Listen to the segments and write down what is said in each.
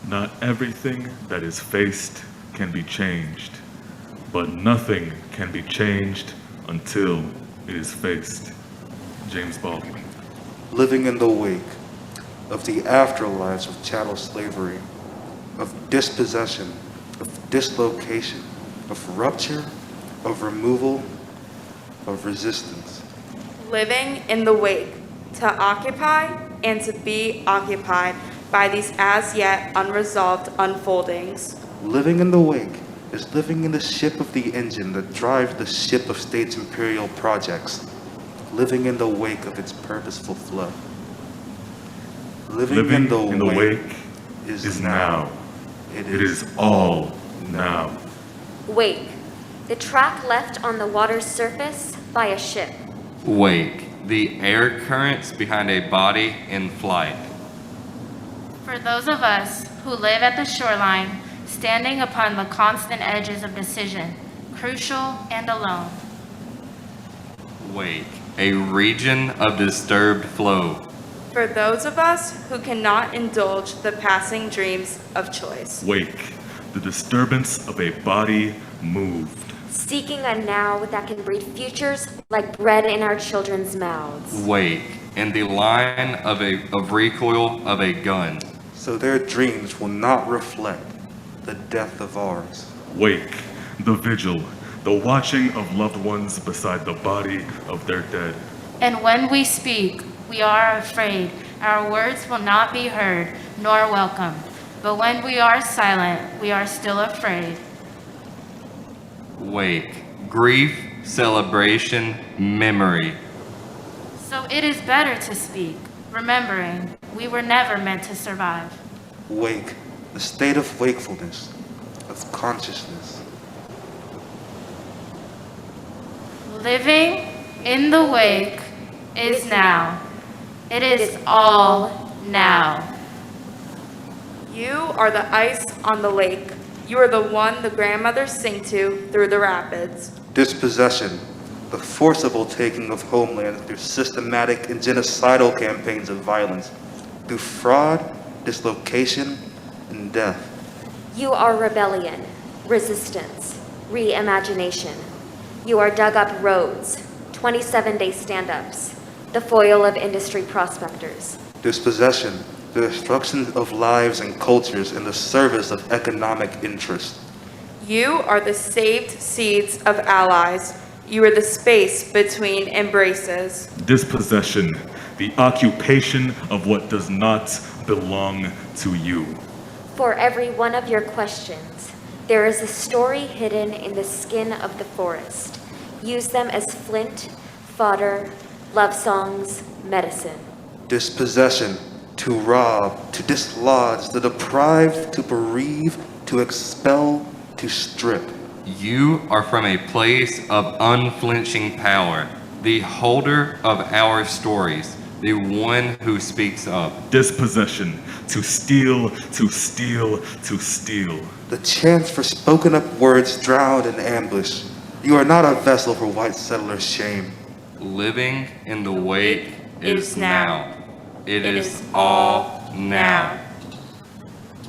Not everything that is faced can be changed, but nothing can be changed until it is faced. James Baldwin. Living in the wake of the afterlives of chattel slavery, of dispossession, of dislocation, of rupture, of removal, of resistance. Living in the wake, to occupy and to be occupied by these as yet unresolved unfoldings. Living in the wake is living in the ship of the engine that drives the ship of state's imperial projects, living in the wake of its purposeful flow. Living in the wake is now. It is all now. Wake, the track left on the water's surface by a ship. Wake, the air currents behind a body in flight. For those of us who live at the shoreline, standing upon the constant edges of decision, crucial and alone. Wake, a region of disturbed flow. For those of us who cannot indulge the passing dreams of choice. Wake, the disturbance of a body moved. Seeking a now that can breed futures like bread in our children's mouths. Wake, in the line of recoil of a gun. So their dreams will not reflect the death of ours. Wake, the vigil, the watching of loved ones beside the body of their dead. And when we speak, we are afraid. Our words will not be heard, nor welcome. But when we are silent, we are still afraid. Wake, grief, celebration, memory. So it is better to speak, remembering we were never meant to survive. Wake, the state of wakefulness, of consciousness. Living in the wake is now. It is all now. You are the ice on the lake. You are the one the grandmothers sing to through the rapids. Dispossession, the forcible taking of homeland through systematic and genocidal campaigns of violence, through fraud, dislocation, and death. You are rebellion, resistance, reimagination. You are dug up roads, 27-day stand-ups, the foil of industry prospectors. Dispossession, the destruction of lives and cultures in the service of economic interest. You are the saved seeds of allies. You are the space between embraces. Dispossession, the occupation of what does not belong to you. For every one of your questions, there is a story hidden in the skin of the forest. Use them as flint, fodder, love songs, medicine. Dispossession, to rob, to dislodge, the deprived, to bereave, to expel, to strip. You are from a place of unflinching power, the holder of our stories, the one who speaks up. Dispossession, to steal, to steal, to steal. The chance for spoken up words drowned in ambush. You are not a vessel for white settlers' shame. Living in the wake is now. It is all now.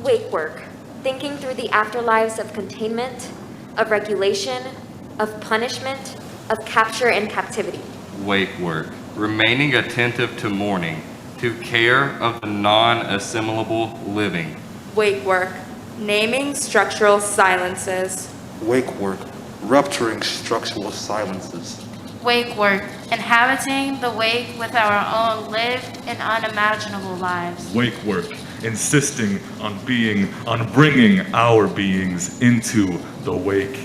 Wake work, thinking through the afterlives of containment, of regulation, of punishment, of capture and captivity. Wake work, remaining attentive to mourning, to care of the non-assimilable living. Wake work, naming structural silences. Wake work, rupturing structural silences. Wake work, inhabiting the wake with our own lived and unimaginable lives. Wake work, insisting on bringing our beings into the wake,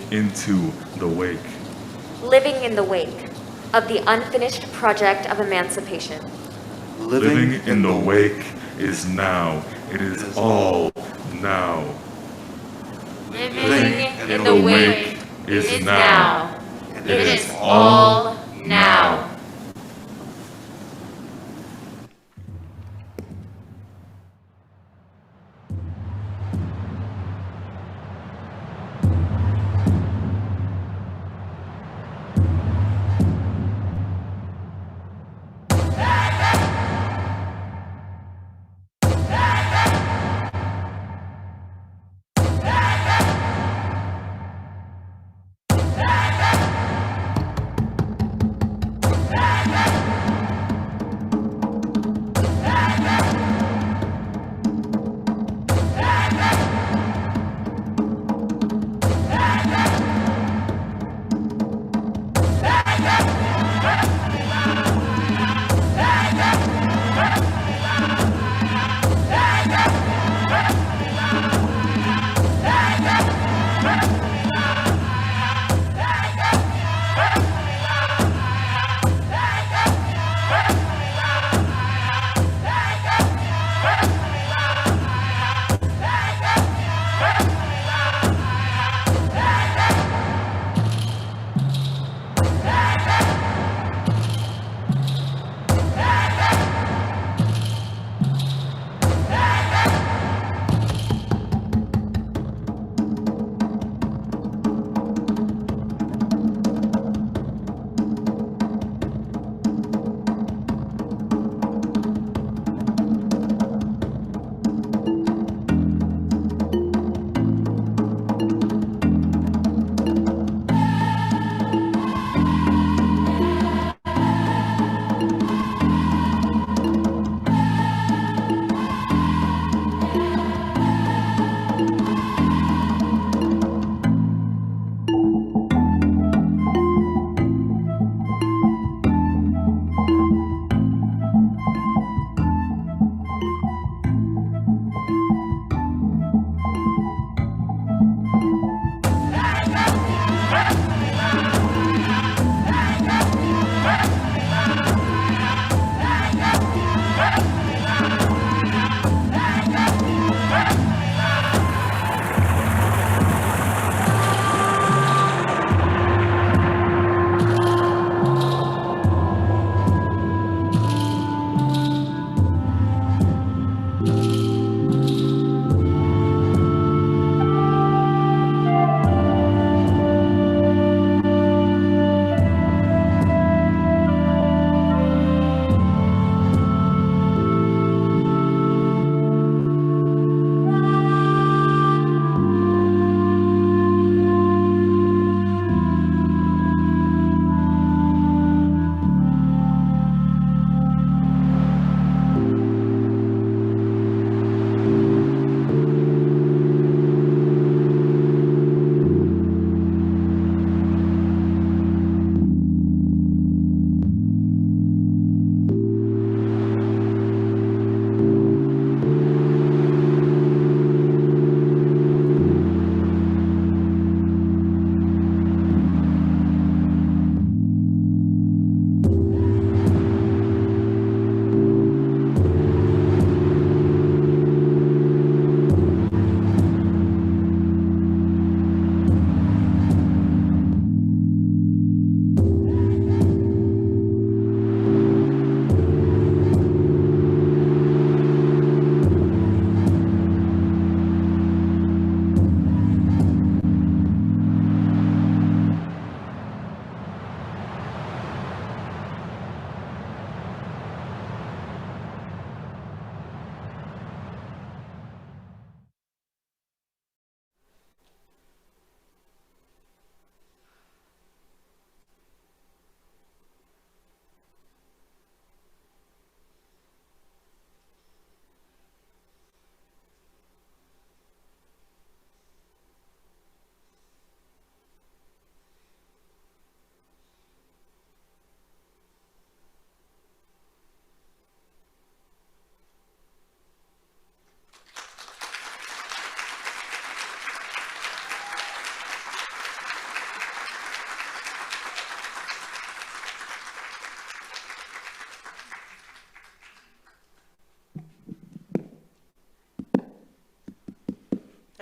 Living in the wake of the unfinished project of emancipation. Living in the wake is now. It is all now. Living in the wake is now. It is all now.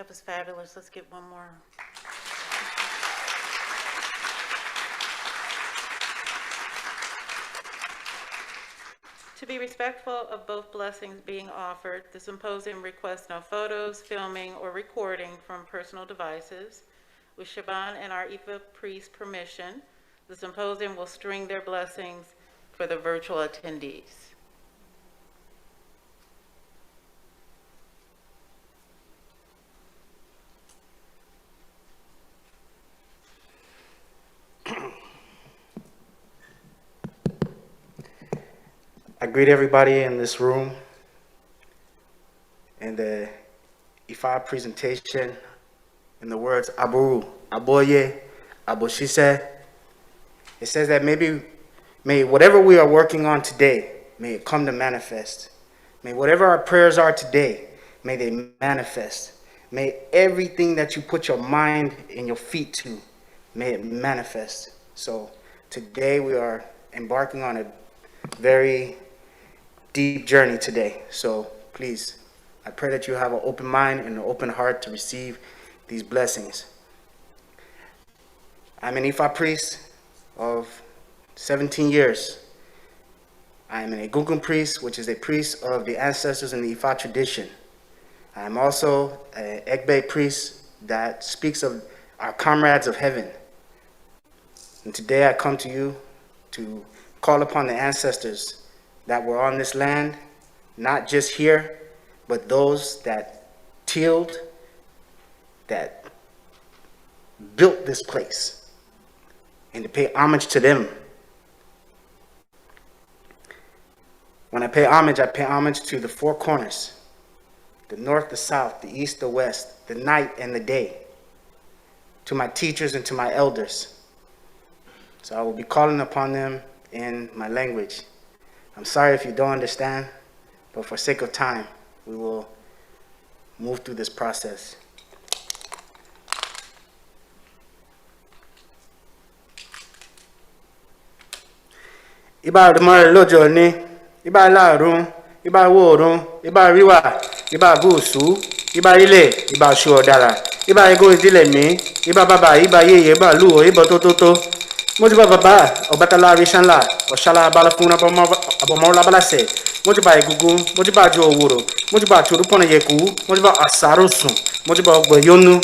That was fabulous. Let's get one more. To be respectful of both blessings being offered, the symposium requests no photos, filming, or recording from personal devices. With Chebon and our IFA priest permission, the symposium will string their blessings for the virtual attendees. I greet everybody in this room in the Ifa presentation in the words Abu, Aboye, Aboshise. It says that may whatever we are working on today, may it come to manifest. May whatever our prayers are today, may they manifest. May everything that you put your mind and your feet to, may it manifest. So today we are embarking on a very deep journey today. So please, I pray that you have an open mind and an open heart to receive these blessings. I'm an Ifa priest of 17 years. I am an Egungun priest, which is a priest of the ancestors in the Ifa tradition. I am also an Egbe priest that speaks of our comrades of heaven. And today I come to you to call upon the ancestors that were on this land, not just here, but those that tilled, that built this place, and to pay homage to them. When I pay homage to the four corners, the north, the south, the east, the west, the night and the day, to my teachers and to my elders. So I will be calling upon them in my language. I'm sorry if you don't understand, but for sake of time, we will move through this process. Iba demare lojo ni, iba laarun, iba worun, iba riwa, iba gusu, iba ile, iba suodara, iba ego idile mi, iba baba, iba yeye, iba luo, iba tototo. Mojiba baba, obatala rishanla, oshala balafuna abomola balase. Mojiba egugu, mojiba jo wuro, mojiba churupona yeku, mojiba asarusun, mojiba ogboyonu.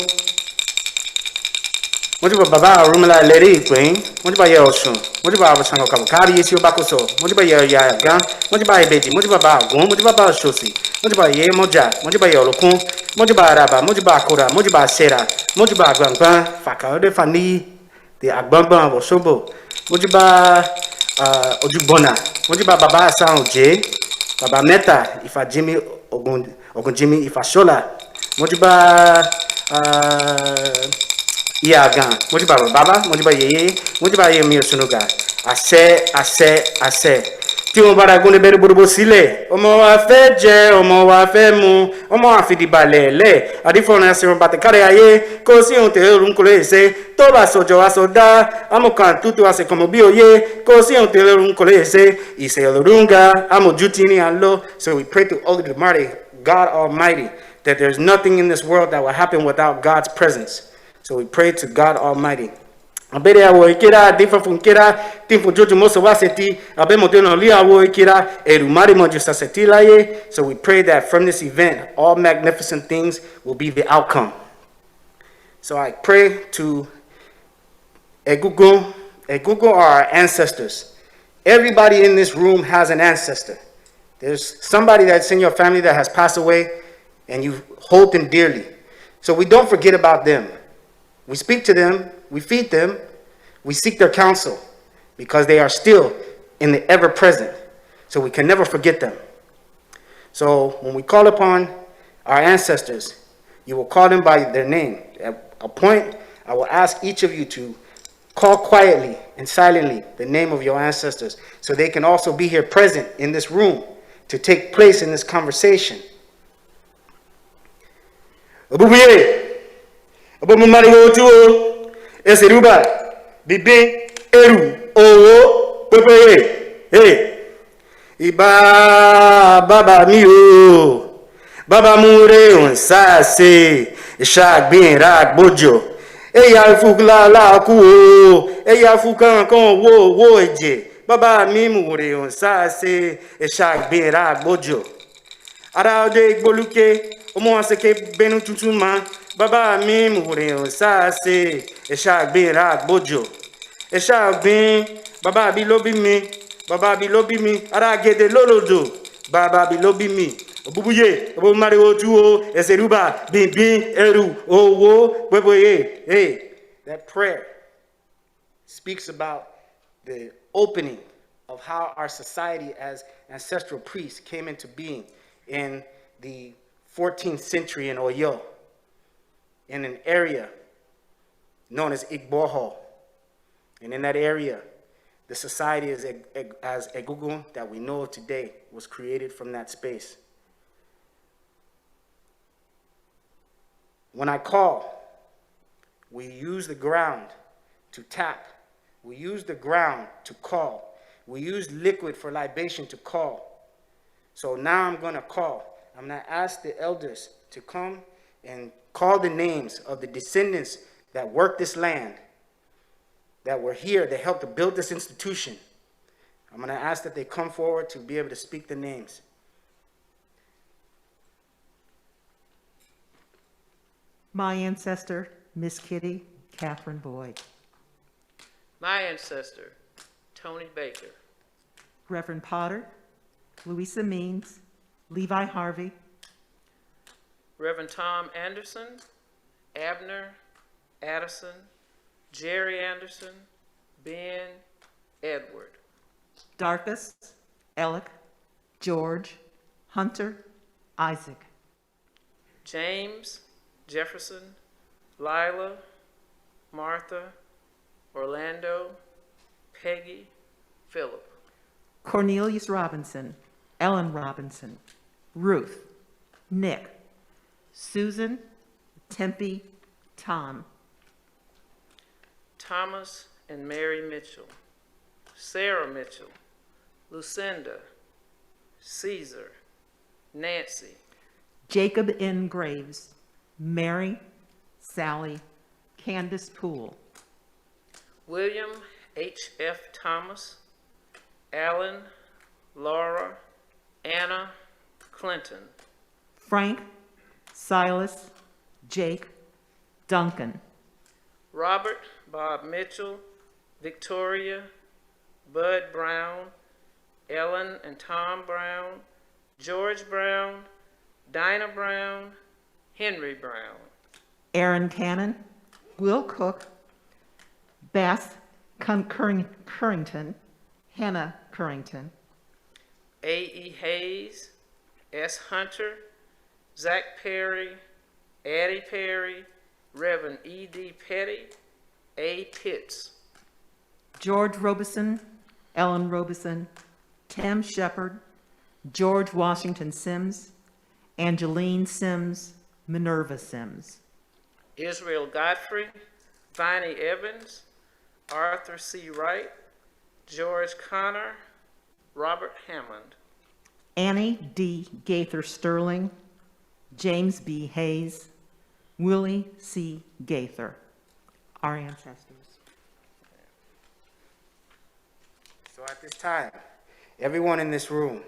Mojiba baba rumela leri queen, mojiba ye osun, mojiba abasango kabukari yesi obakoso, mojiba ye gan, mojiba ebeji, mojiba ba gun, mojiba ba shosi, mojiba ye moja, mojiba ye olokun, mojiba araba, mojiba akora, mojiba sera, mojiba agbangban, fakade fani. The Agbangban of Osobo, Mojiba Ojubona, Mojiba Baba Sanjay, Baba Meta, Ifa Jimmy Ogunjimi, Ifa Shola, Mojiba Iagan, Mojiba Baba, Mojiba Ye, Mojiba Yemi Osunuga, Ase. Tí wọ́n bára gún lébẹ́rẹ́ bóróbó sílẹ̀, ọmọ wa fẹ́ jẹ, ọmọ wa fẹ́ mu, ọmọ wa fìdíbalẹ̀ lẹ̀, àdífọ̀nà ẹ̀sìn bàtẹ̀ kárí ayé, kó sí ohun tẹ̀lé orúkọ lè ṣe, tó bá sọ̀jọ̀ wa sọ dá, amọ̀kan tútù wa sì kọ̀mọ̀ bí òye, kó sí ohun tẹ̀lé orúkọ lè ṣe, ìṣẹ̀lẹ̀rúnga, amọ̀jútì ní àlọ́. So we pray to Almighty, God Almighty, that there's nothing in this world that will happen without God's presence. So we pray to God Almighty. Abere awo ikira difa funkira timfu jojo moso waseti abe modeno li awo ikira erumari mojo saseti laye. So we pray that from this event all magnificent things will be the outcome. So I pray to Egungun. Egungun are our ancestors. Everybody in this room has an ancestor. There's somebody that's in your family that has passed away and you hold them dearly. So we don't forget about them. We speak to them, we feed them, we seek their counsel because they are still in the ever-present. So we can never forget them. So when we call upon our ancestors, you will call them by their name. At a point, I will ask each of you to call quietly and silently the name of your ancestors so they can also be here present in this room to take place in this conversation. Eseruba, Bibi, Eru, Owo, Pepe, hey, Iba, Baba Mio, Baba Mure, on Sase, Ishak bin rak bojo. Eya fukla la ku o. Eya fukan kan wo eje. Baba mi mu re on sa se. Ishak bin rak bojo. Ara de gboluke. Omo aseke benu tuntun ma. Baba mi mu re on sa se. Ishak bin rak bojo. Ishak bin. Baba bi lo bi mi. Baba bi lo bi mi. Ara gede lolodo. Baba bi lo bi mi. Obubuye, obo Mario Tuo, Eseruba, Bin Eru, Owo, Weboye. Hey, that prayer speaks about the opening of how our society as ancestral priests came into being in the 14th century in Oyo, in an area known as Igboho. And in that area, the society as Egungun that we know of today was created from that space. When I call, we use the ground to tap. We use the ground to call. We use liquid for libation to call. So now I'm going to call. I'm going to ask the elders to come and call the names of the descendants that worked this land, that were here, that helped to build this institution. I'm going to ask that they come forward to be able to speak the names. My ancestor, Miss Kitty Catherine Boyd. My ancestor, Tony Baker. Reverend Potter, Louisa Means, Levi Harvey. Reverend Tom Anderson, Abner, Addison, Jerry Anderson, Ben, Edward. Darkus, Alec, George, Hunter, Isaac. James, Jefferson, Lila, Martha, Orlando, Peggy, Philip. Cornelius Robinson, Ellen Robinson, Ruth, Nick, Susan, Tempe, Tom. Thomas and Mary Mitchell, Sarah Mitchell, Lucinda, Caesar, Nancy. Jacob N. Graves, Mary, Sally, Candice Poole. William H. F. Thomas, Alan, Laura, Anna, Clinton. Frank, Silas, Jake, Duncan. Robert Bob Mitchell, Victoria, Bud Brown, Ellen and Tom Brown, George Brown, Dinah Brown, Henry Brown. Aaron Cannon, Will Cook, Bass Currington, Hannah Currington. A.E. Hayes, S. Hunter, Zach Perry, Addie Perry, Reverend E.D. Petty, A. Pitts. George Robeson, Ellen Robeson, Tim Shepard, George Washington Sims, Angeline Sims, Minerva Sims. Israel Godfrey, Viney Evans, Arthur C. Wright, George Connor, Robert Hammond. Annie D. Gaither Sterling, James B. Hayes, Willie C. Gaither, our ancestors. So at this time, everyone in this room,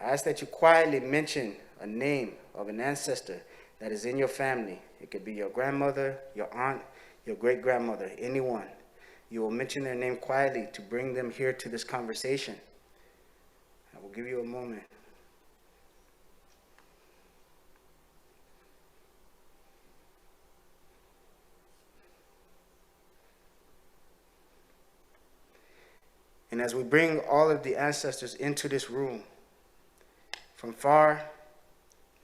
I ask that you quietly mention a name of an ancestor that is in your family. It could be your grandmother, your aunt, your great-grandmother, anyone. You will mention their name quietly to bring them here to this conversation. I will give you a moment. And as we bring all of the ancestors into this room, from far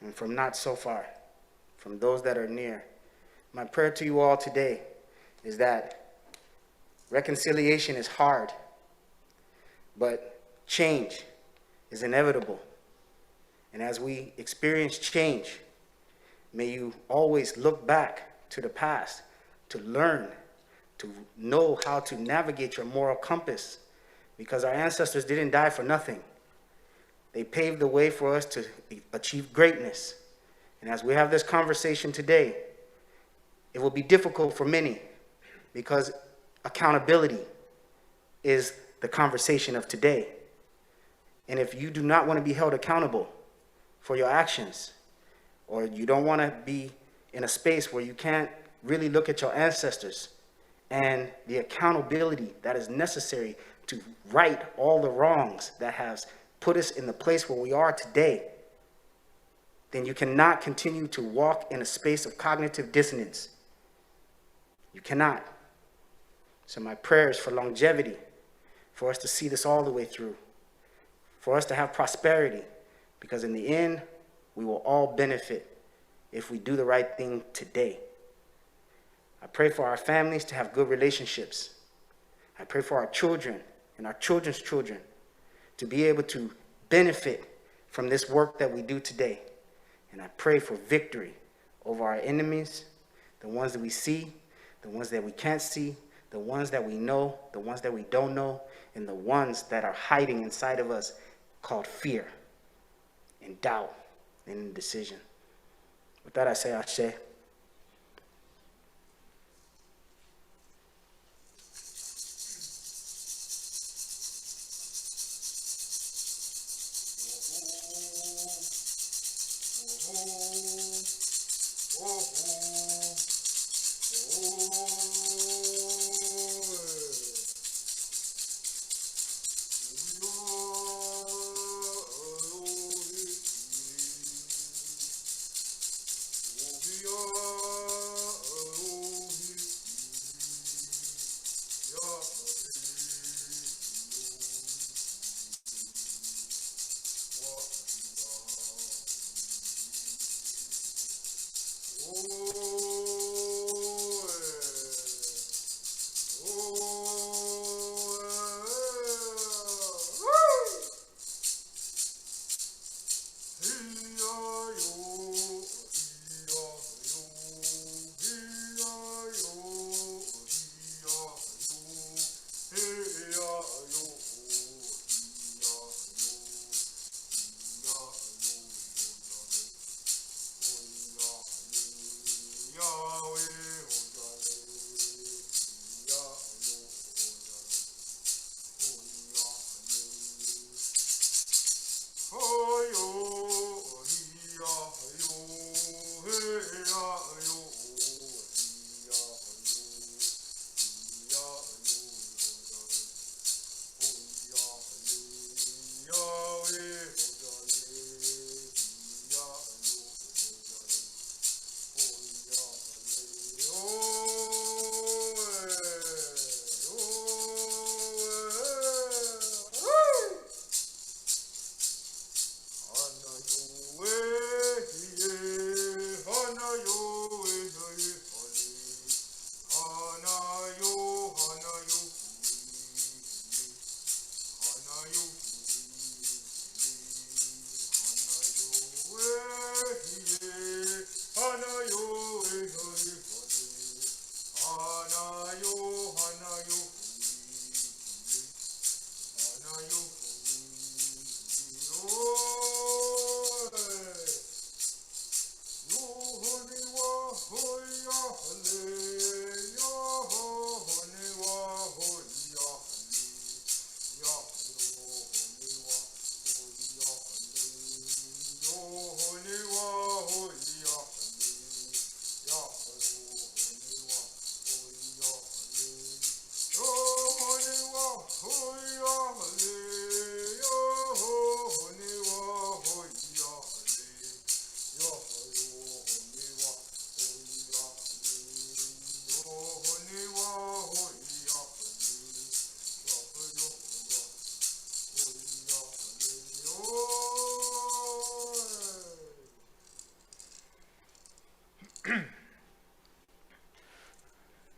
and from not so far, from those that are near, my prayer to you all today is that reconciliation is hard, but change is inevitable. And as we experience change, may you always look back to the past to learn, to know how to navigate your moral compass, because our ancestors didn't die for nothing. They paved the way for us to achieve greatness. And as we have this conversation today, it will be difficult for many because accountability is the conversation of today. And if you do not want to be held accountable for your actions, or you don't want to be in a space where you can't really look at your ancestors and the accountability that is necessary to right all the wrongs that has put us in the place where we are today, then you cannot continue to walk in a space of cognitive dissonance. You cannot. So my prayer is for longevity, for us to see this all the way through, for us to have prosperity, because in the end, we will all benefit if we do the right thing today. I pray for our families to have good relationships. I pray for our children and our children's children to be able to benefit from this work that we do today. And I pray for victory over our enemies, the ones that we see, the ones that we can't see, the ones that we know, the ones that we don't know, and the ones that are hiding inside of us called fear and doubt and indecision. With that, I say Ashe.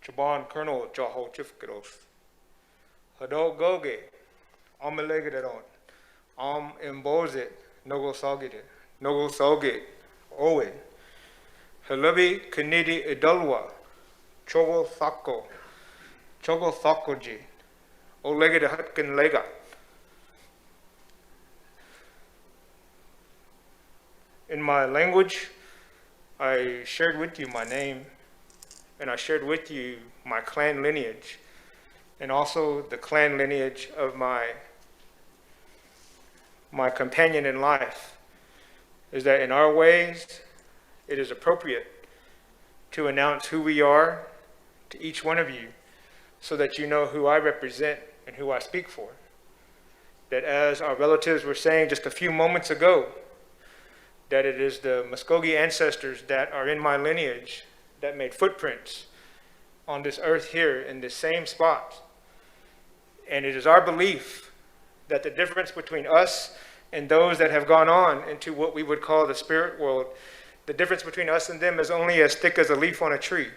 Chebon Kernell Jaho Chifkados. Hado Goge, Amalegadon, Embozit, Nogo Sogit, Nogo Sogit, Owen, Halabi Kanidi Idalwa, Chogo Thakoji, Olegada Hutkin Lega. In my language, I shared with you my name, and I shared with you my clan lineage, and also the clan lineage of my companion in life, is that in our ways, it is appropriate to announce who we are to each one of you so that you know who I represent and who I speak for. That as our relatives were saying just a few moments ago, that it is the Muskogee ancestors that are in my lineage that made footprints on this earth here in this same spot. And it is our belief that the difference between us and those that have gone on into what we would call the spirit world, the difference between us and them is only as thick as a leaf on a tree.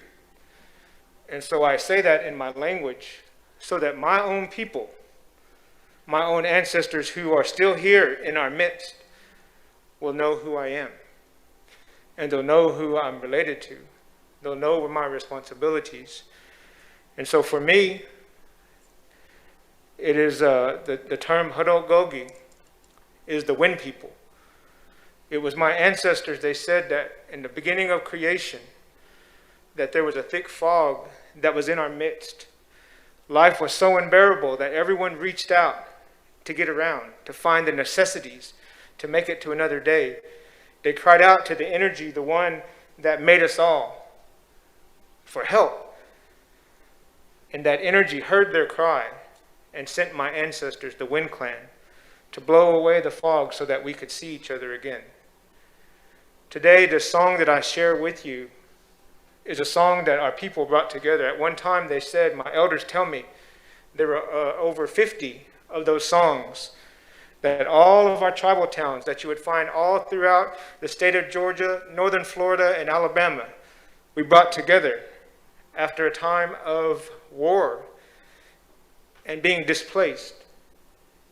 And so I say that in my language so that my own people, my own ancestors who are still here in our midst, will know who I am. And they'll know who I'm related to. They'll know what my responsibilities. And so for me, it is the term Hadogogi is the wind people. It was my ancestors, they said that in the beginning of creation, that there was a thick fog that was in our midst. Life was so unbearable that everyone reached out to get around, to find the necessities, to make it to another day. They cried out to the energy, the one that made us all, for help. And that energy heard their cry and sent my ancestors, the Wind Clan, to blow away the fog so that we could see each other again. Today, the song that I share with you is a song that our people brought together. At one time, they said, my elders tell me, there were over 50 of those songs that all of our tribal towns that you would find all throughout the state of Georgia, northern Florida, and Alabama, we brought together after a time of war and being displaced.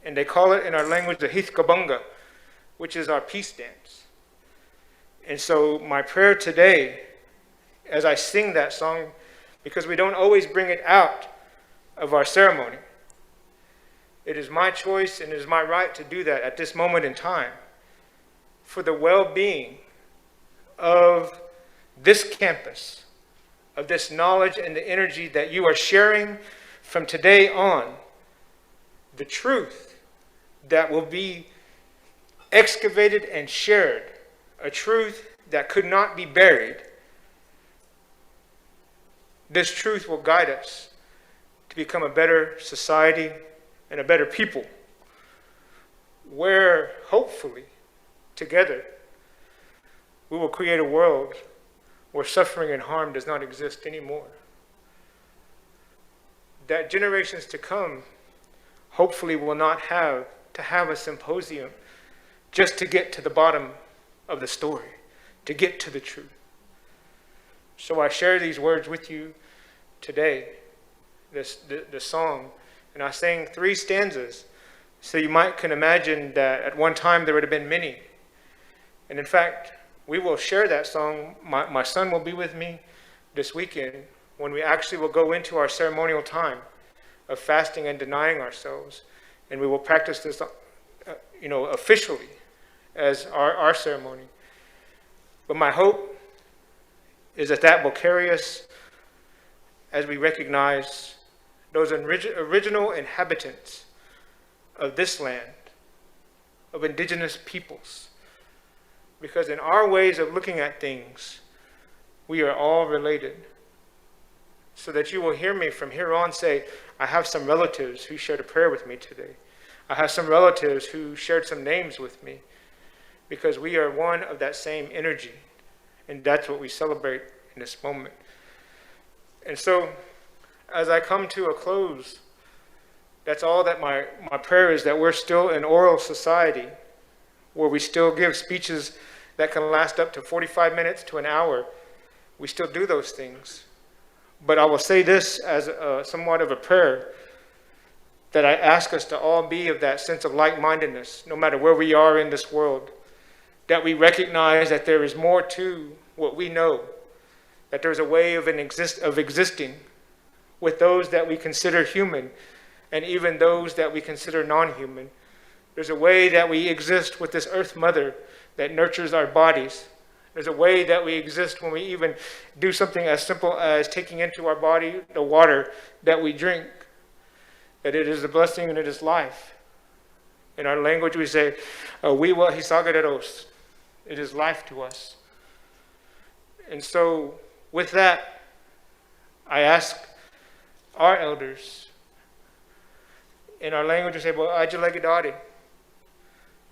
And they call it in our language the Hithkabunga, which is our peace dance. And so my prayer today, as I sing that song, because we don't always bring it out of our ceremony, it is my choice and it is my right to do that at this moment in time for the well-being of this campus, of this knowledge and the energy that you are sharing from today on, the truth that will be excavated and shared, a truth that could not be buried. This truth will guide us to become a better society and a better people, where hopefully together we will create a world where suffering and harm does not exist anymore. That generations to come hopefully will not have to have a symposium just to get to the bottom of the story, to get to the truth. So I share these words with you today, the song, and I sang 3 stanzas, so you can imagine that at one time there would have been many. And in fact, we will share that song. My son will be with me this weekend when we actually will go into our ceremonial time of fasting and denying ourselves. And we will practice this, officially as our ceremony. But my hope is that will carry us as we recognize those original inhabitants of this land, of indigenous peoples. Because in our ways of looking at things, we are all related. So that you will hear me from here on say, I have some relatives who shared a prayer with me today. I have some relatives who shared some names with me. Because we are one of that same energy. And that's what we celebrate in this moment. And so, as I come to a close, that's all that my prayer is, that we're still an oral society where we still give speeches that can last up to 45 minutes to an hour. We still do those things. But I will say this as somewhat of a prayer, that I ask us to all be of that sense of like-mindedness, no matter where we are in this world, that we recognize that there is more to what we know, that there's a way of existing with those that we consider human and even those that we consider non-human. There's a way that we exist with this earth mother that nurtures our bodies, There's a way that we exist when we even do something as simple as taking into our body the water that we drink, that it is a blessing and it is life. In our language, we say, "Wiwa hisagareros." It is life to us. And so, with that, I ask our elders, in our language, we say, "Well, ajalagidari,"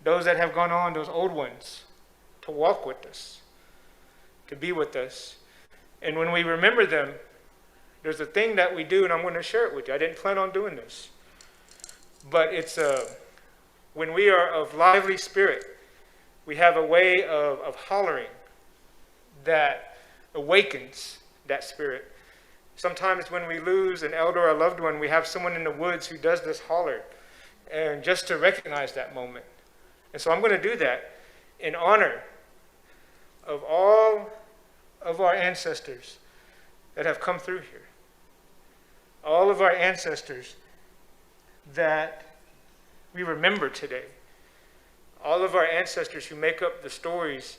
those that have gone on, those old ones, to walk with us, to be with us. And when we remember them, there's a thing that we do, and I'm going to share it with you. I didn't plan on doing this. But it's when we are of lively spirit, we have a way of hollering that awakens that spirit. Sometimes when we lose an elder or a loved one, we have someone in the woods who does this holler, and just to recognize that moment. And so I'm going to do that in honor of all of our ancestors that have come through here. All of our ancestors that we remember today. All of our ancestors who make up the stories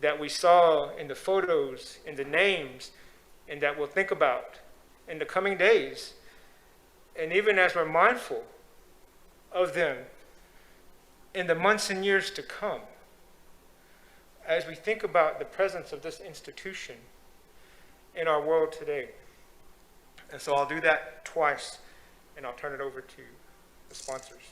that we saw in the photos, in the names, and that we'll think about in the coming days. And even as we're mindful of them in the months and years to come, as we think about the presence of this institution in our world today. And so I'll do that twice, and I'll turn it over to the sponsors.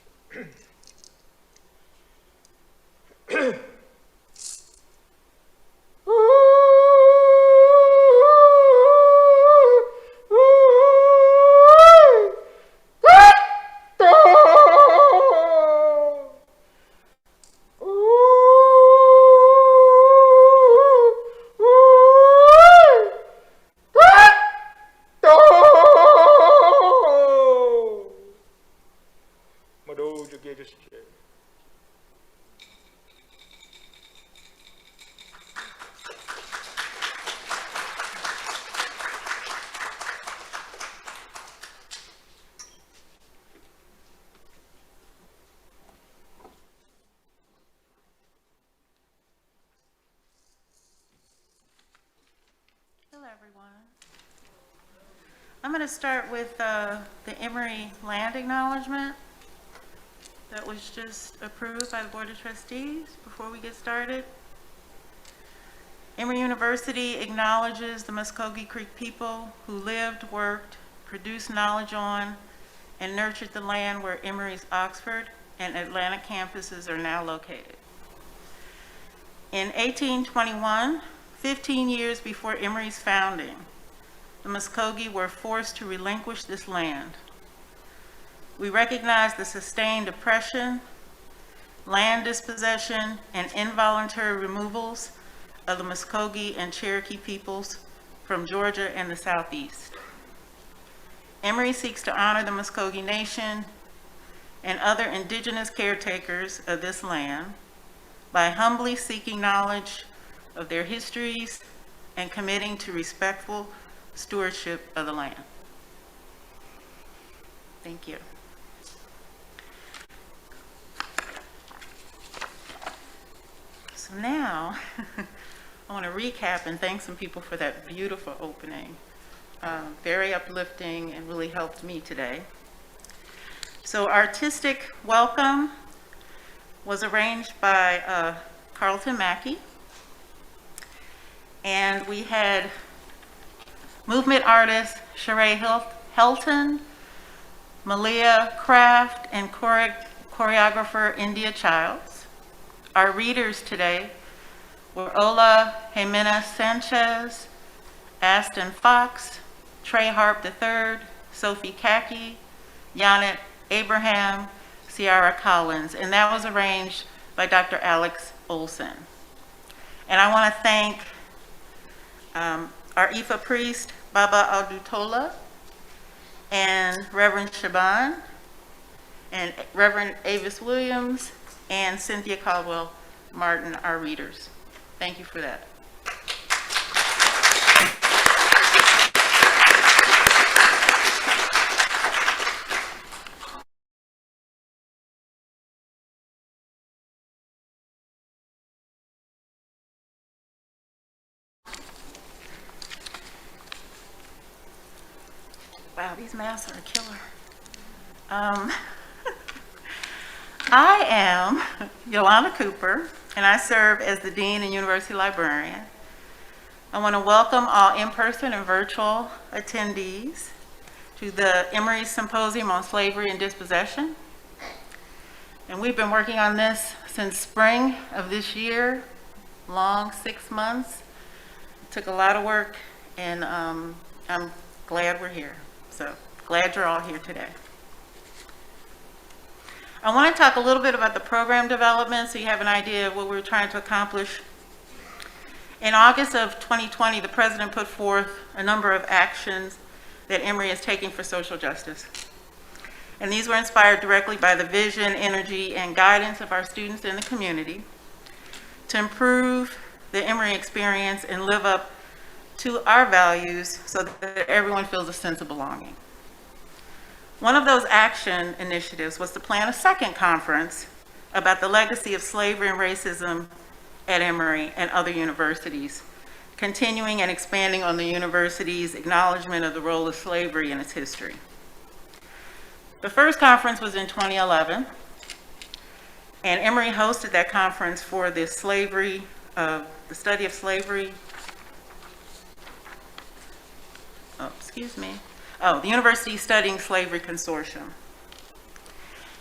I'm going to start with the Emory land acknowledgement that was just approved by the Board of Trustees before we get started. Emory University acknowledges the Muskogee Creek people who lived, worked, produced knowledge on, and nurtured the land where Emory's Oxford and Atlanta campuses are now located. In 1821, 15 years before Emory's founding, the Muskogee were forced to relinquish this land. We recognize the sustained oppression, land dispossession, and involuntary removals of the Muskogee and Cherokee peoples from Georgia and the Southeast. Emory seeks to honor the Muskogee Nation and other indigenous caretakers of this land by humbly seeking knowledge of their histories and committing to respectful stewardship of the land. Thank you. So now, I want to recap and thank some people for that beautiful opening. Very uplifting and really helped me today. So artistic welcome was arranged by Carlton Mackey. And we had movement artist Charray Helton, Malia Craft, and choreographer Indya Childs. Our readers today were Jimenez Sanchez, Aston Fox, Harp III, Sofie Khaki, Yanet Abraham, Ciara Collins, and that was arranged by Dr. Alix Olson. And I want to thank our Ifa priest, Baba Odutola, and Reverend Chebon, and Reverend Avis Williams, and Cynthia Caldwell Martin, our readers. Thank you for that. Wow, these masks are a killer. I am Yolanda Cooper, and I serve as the Dean and University Librarian. I want to welcome all in-person and virtual attendees to the Emory Symposium on Slavery and Dispossession. And we've been working on this since spring of this year, long 6 months. It took a lot of work, and I'm glad we're here. So glad you're all here today. I want to talk a little bit about the program development so you have an idea of what we're trying to accomplish. In August of 2020, the President put forth a number of actions that Emory is taking for social justice. And these were inspired directly by the vision, energy, and guidance of our students in the community to improve the Emory experience and live up to our values so that everyone feels a sense of belonging. One of those action initiatives was to plan a second conference about the legacy of slavery and racism at Emory and other universities, continuing and expanding on the university's acknowledgement of the role of slavery in its history. The first conference was in 2011, and Emory hosted that conference for the study of slavery. The University Studying Slavery Consortium.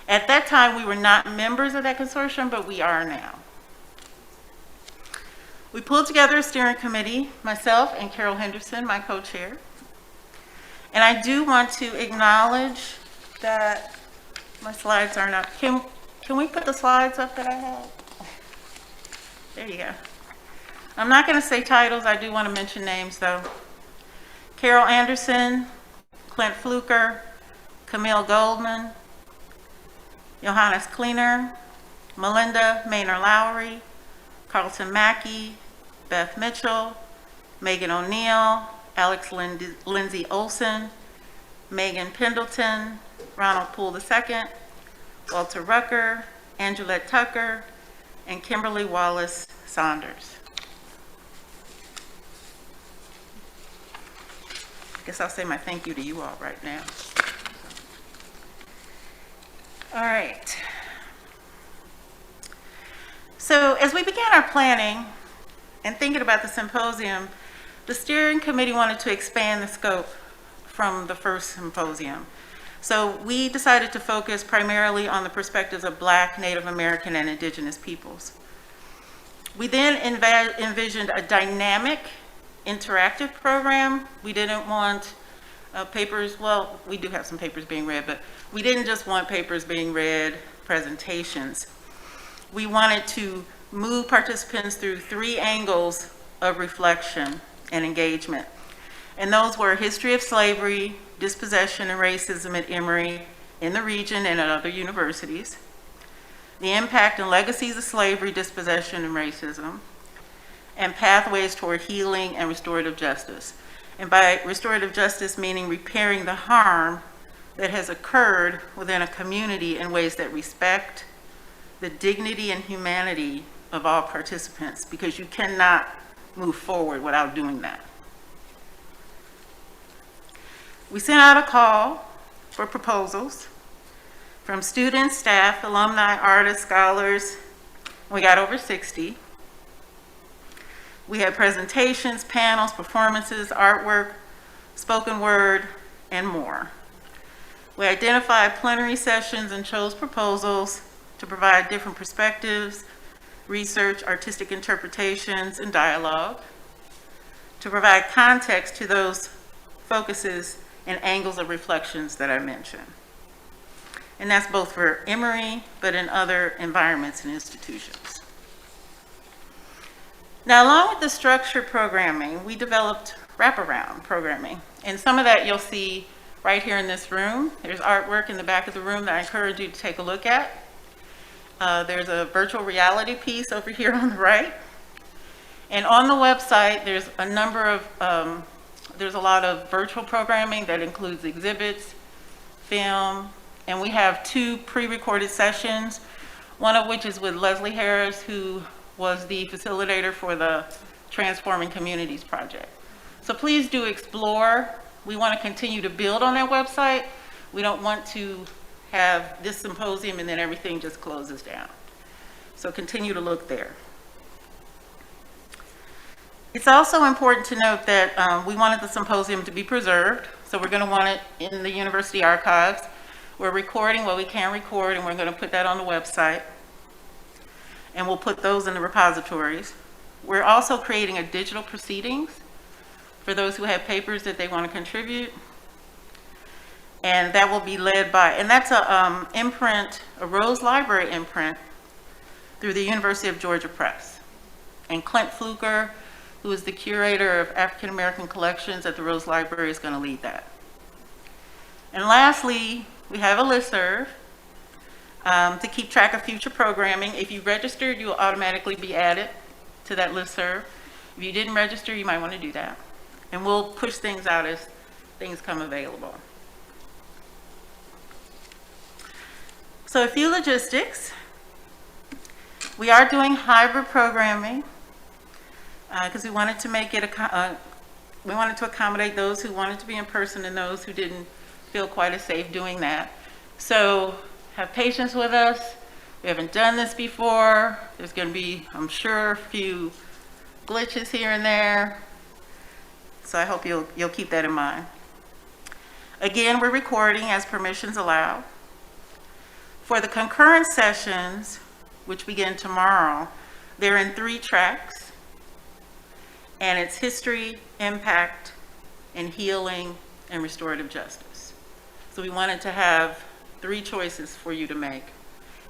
At that time, we were not members of that consortium, but we are now. We pulled together a steering committee, myself and Carol Henderson, my co-chair. And I do want to acknowledge that my slides are not, can we put the slides up that I have? There you go. I'm not going to say titles, I do want to mention names though. Carol Anderson, Clint Fluker, Camille Goldman, Johannes Cleaner, Melinda Maynor Lowry, Carlton Mackey, Beth Mitchell, Megan O'Neill, Alix Lindsay Olson, Megan Pendleton, Ronald Poole II, Walter Rucker, Angelette Tucker, and Kimberly Wallace Saunders. I guess I'll say my thank you to you all right now. All right. So as we began our planning and thinking about the symposium, the steering committee wanted to expand the scope from the first symposium. So we decided to focus primarily on the perspectives of Black, Native American, and Indigenous peoples. We then envisioned a dynamic, interactive program. We didn't want papers, well, we do have some papers being read, but we didn't just want papers being read, presentations. We wanted to move participants through 3 angles of reflection and engagement. And those were history of slavery, dispossession, and racism at Emory, in the region, and at other universities, the impact and legacies of slavery, dispossession, and racism, and pathways toward healing and restorative justice. And by restorative justice, meaning repairing the harm that has occurred within a community in ways that respect the dignity and humanity of all participants, because you cannot move forward without doing that. We sent out a call for proposals from students, staff, alumni, artists, scholars. We got over 60. We had presentations, panels, performances, artwork, spoken word, and more. We identified plenary sessions and chose proposals to provide different perspectives, research, artistic interpretations, and dialogue, to provide context to those focuses and angles of reflections that I mentioned. And that's both for Emory, but in other environments and institutions. Now, along with the structured programming, we developed wraparound programming. And some of that you'll see right here in this room. There's artwork in the back of the room that I encourage you to take a look at. There's a virtual reality piece over here on the right. And on the website, there's a number of, there's a lot of virtual programming that includes exhibits, film, and we have 2 pre-recorded sessions, one of which is with Leslie Harris, who was the facilitator for the Transforming Communities project. So please do explore we want to continue to build on that website. We don't want to have this symposium and then everything just closes down. So continue to look there. It's also important to note that we wanted the symposium to be preserved, so we're going to want it in the university archives. We're recording what we can record, and we're going to put that on the website, and we'll put those in the repositories. We're also creating a digital proceedings for those who have papers that they want to contribute, and that will be led by, and that's a imprint, a Rose Library imprint through the University of Georgia Press. And Clint Fluker, who is the curator of African American collections at the Rose Library, is going to lead that. And lastly, we have a listserv to keep track of future programming. If you registered, you'll automatically be added to that listserv. If you didn't register, you might want to do that. And we'll push things out as things come available. So a few logistics. We are doing hybrid programming because we wanted to make it we wanted to accommodate those who wanted to be in person and those who didn't feel quite as safe doing that. So have patience with us. We haven't done this before. There's going to be, I'm sure, a few glitches here and there. So I hope you'll keep that in mind. Again, we're recording as permissions allow. For the concurrent sessions, which begin tomorrow, they're in 3 tracks. And it's history, impact, and healing, and restorative justice. So we wanted to have 3 choices for you to make.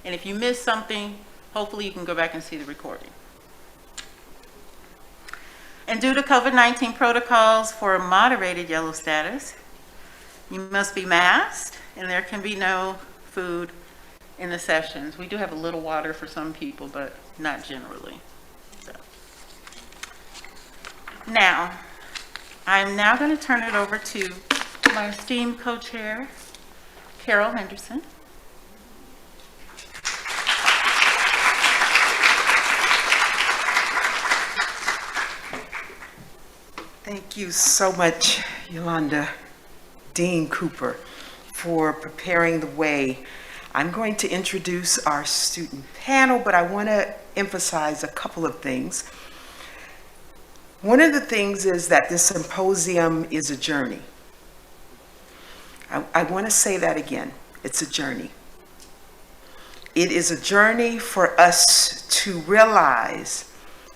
And if you miss something, hopefully you can go back and see the recording. And due to COVID-19 protocols for a moderated yellow status, you must be masked, and there can be no food in the sessions. We do have a little water for some people, but not generally. So. Now, I'm now going to turn it over to my esteemed co-chair, Carol Henderson. Thank you so much, Yolanda, Dean Cooper, for preparing the way. I'm going to introduce our student panel, but I want to emphasize a couple of things. One of the things is that this symposium is a journey. I want to say that again. It's a journey. It is a journey for us to realize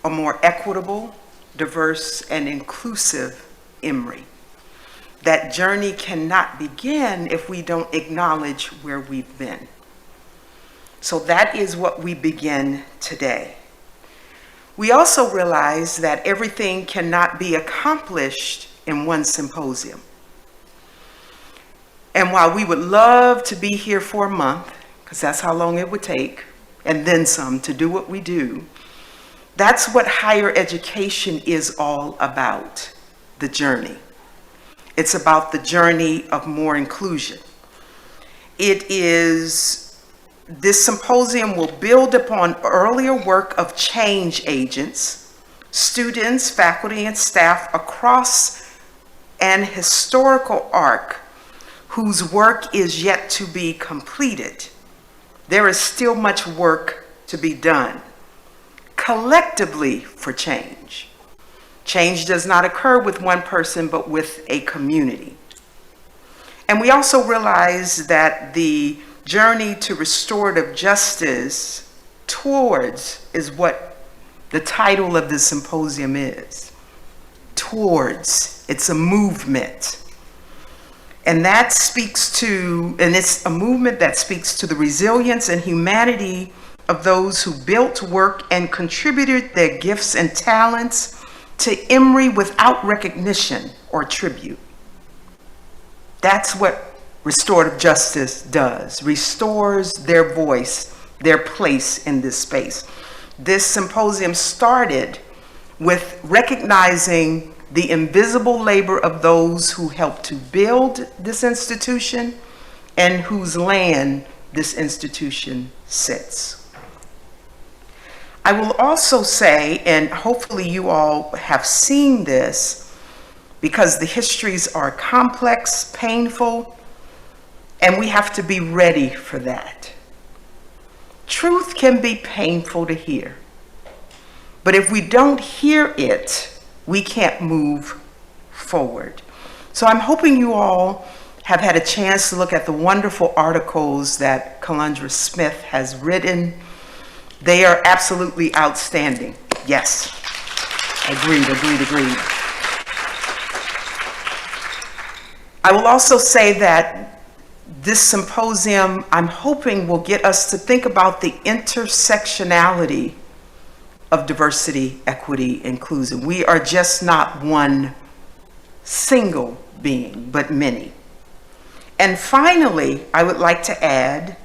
a more equitable, diverse, and inclusive Emory. That journey cannot begin if we don't acknowledge where we've been. So that is what we begin today. We also realize that everything cannot be accomplished in one symposium. And while we would love to be here for a month, because that's how long it would take, and then some to do what we do, that's what higher education is all about, the journey. It's about the journey of more inclusion. This symposium will build upon earlier work of change agents, students, faculty, and staff across an historical arc whose work is yet to be completed. There is still much work to be done, collectively for change. Change does not occur with one person, but with a community. And we also realize that the journey to restorative justice towards is what the title of the symposium is. Towards, it's a movement. And that speaks to, and it's a movement that speaks to the resilience and humanity of those who built, work, and contributed their gifts and talents to Emory without recognition or tribute. That's what restorative justice does, restores their voice, their place in this space. This symposium started with recognizing the invisible labor of those who helped to build this institution and whose land this institution sits. I will also say, and hopefully you all have seen this, because the histories are complex, painful, and we have to be ready for that. Truth can be painful to hear, but if we don't hear it, we can't move forward. So I'm hoping you all have had a chance to look at the wonderful articles that Kalundra Smith has written. They are absolutely outstanding. Yes, agreed. I will also say that this symposium, I'm hoping, will get us to think about the intersectionality of diversity, equity, inclusion. We are just not one single being, but many. And finally, I would like to add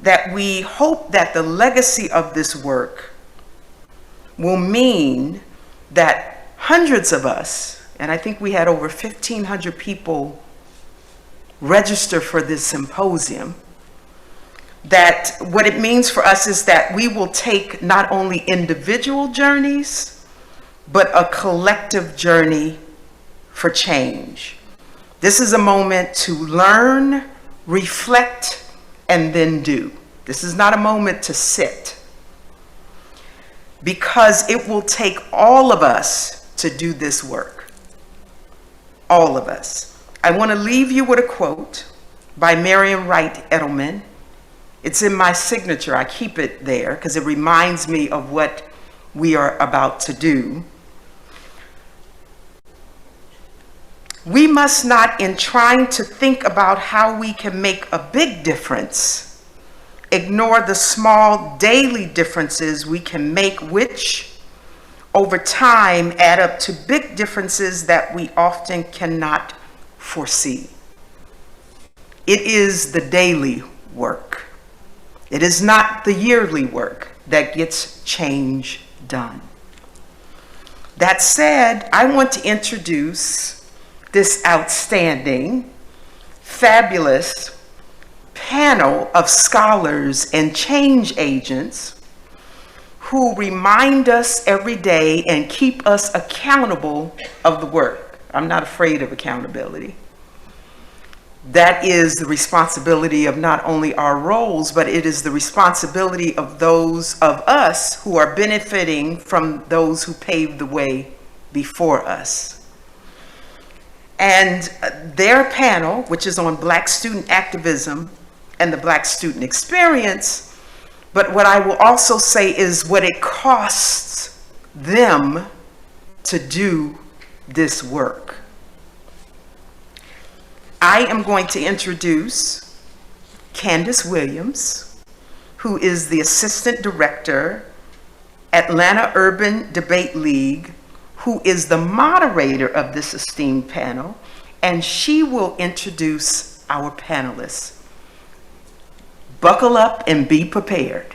that we hope that the legacy of this work will mean that hundreds of us, and I think we had over 1,500 people register for this symposium, that what it means for us is that we will take not only individual journeys, but a collective journey for change. This is a moment to learn, reflect, and then do. This is not a moment to sit, because it will take all of us to do this work. All of us. I want to leave you with a quote by Marian Wright Edelman. It's in my signature. I keep it there because it reminds me of what we are about to do. We must not, in trying to think about how we can make a big difference, ignore the small daily differences we can make, which over time add up to big differences that we often cannot foresee. It is the daily work. It is not the yearly work that gets change done. That said, I want to introduce this outstanding, fabulous panel of scholars and change agents who remind us every day and keep us accountable of the work. I'm not afraid of accountability. That is the responsibility of not only our roles, but it is the responsibility of those of us who are benefiting from those who paved the way before us. And their panel, which is on Black student activism and the Black student experience, but what I will also say is what it costs them to do this work. I am going to introduce Candice Williams, who is the Assistant Director, Atlanta Urban Debate League, who is the moderator of this esteemed panel, and she will introduce our panelists. Buckle up and be prepared.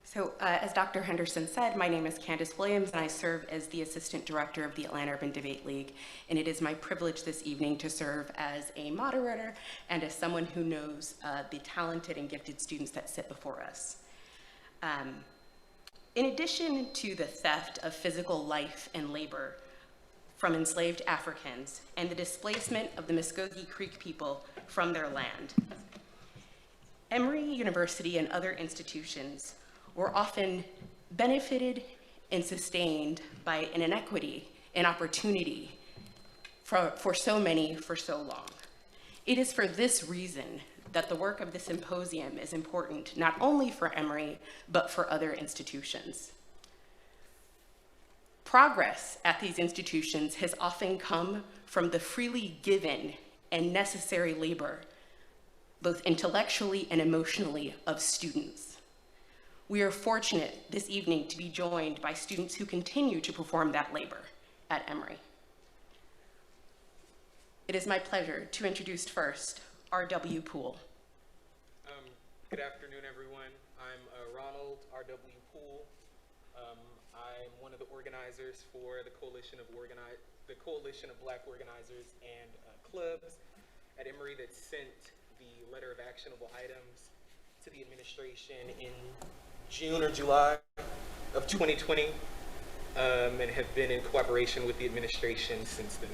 So as Dr. Henderson said, my name is Candice Williams, and I serve as the Assistant Director of the Atlanta Urban Debate League. And it is my privilege this evening to serve as a moderator and as someone who knows the talented and gifted students that sit before us. In addition to the theft of physical life and labor from enslaved Africans and the displacement of the Muskogee Creek people from their land, Emory University and other institutions were often benefited and sustained by an inequity and opportunity for so many for so long. It is for this reason that the work of the symposium is important, not only for Emory, but for other institutions. Progress at these institutions has often come from the freely given and necessary labor, both intellectually and emotionally, of students. We are fortunate this evening to be joined by students who continue to perform that labor at Emory. It is my pleasure to introduce first R.W. Poole. Good afternoon, everyone. I'm Ronald Rw Poole. I'm one of the organizers for the Coalition of Black Organizers and Clubs at Emory that sent the letter of actionable items to the administration in June or July of 2020, and have been in cooperation with the administration since then.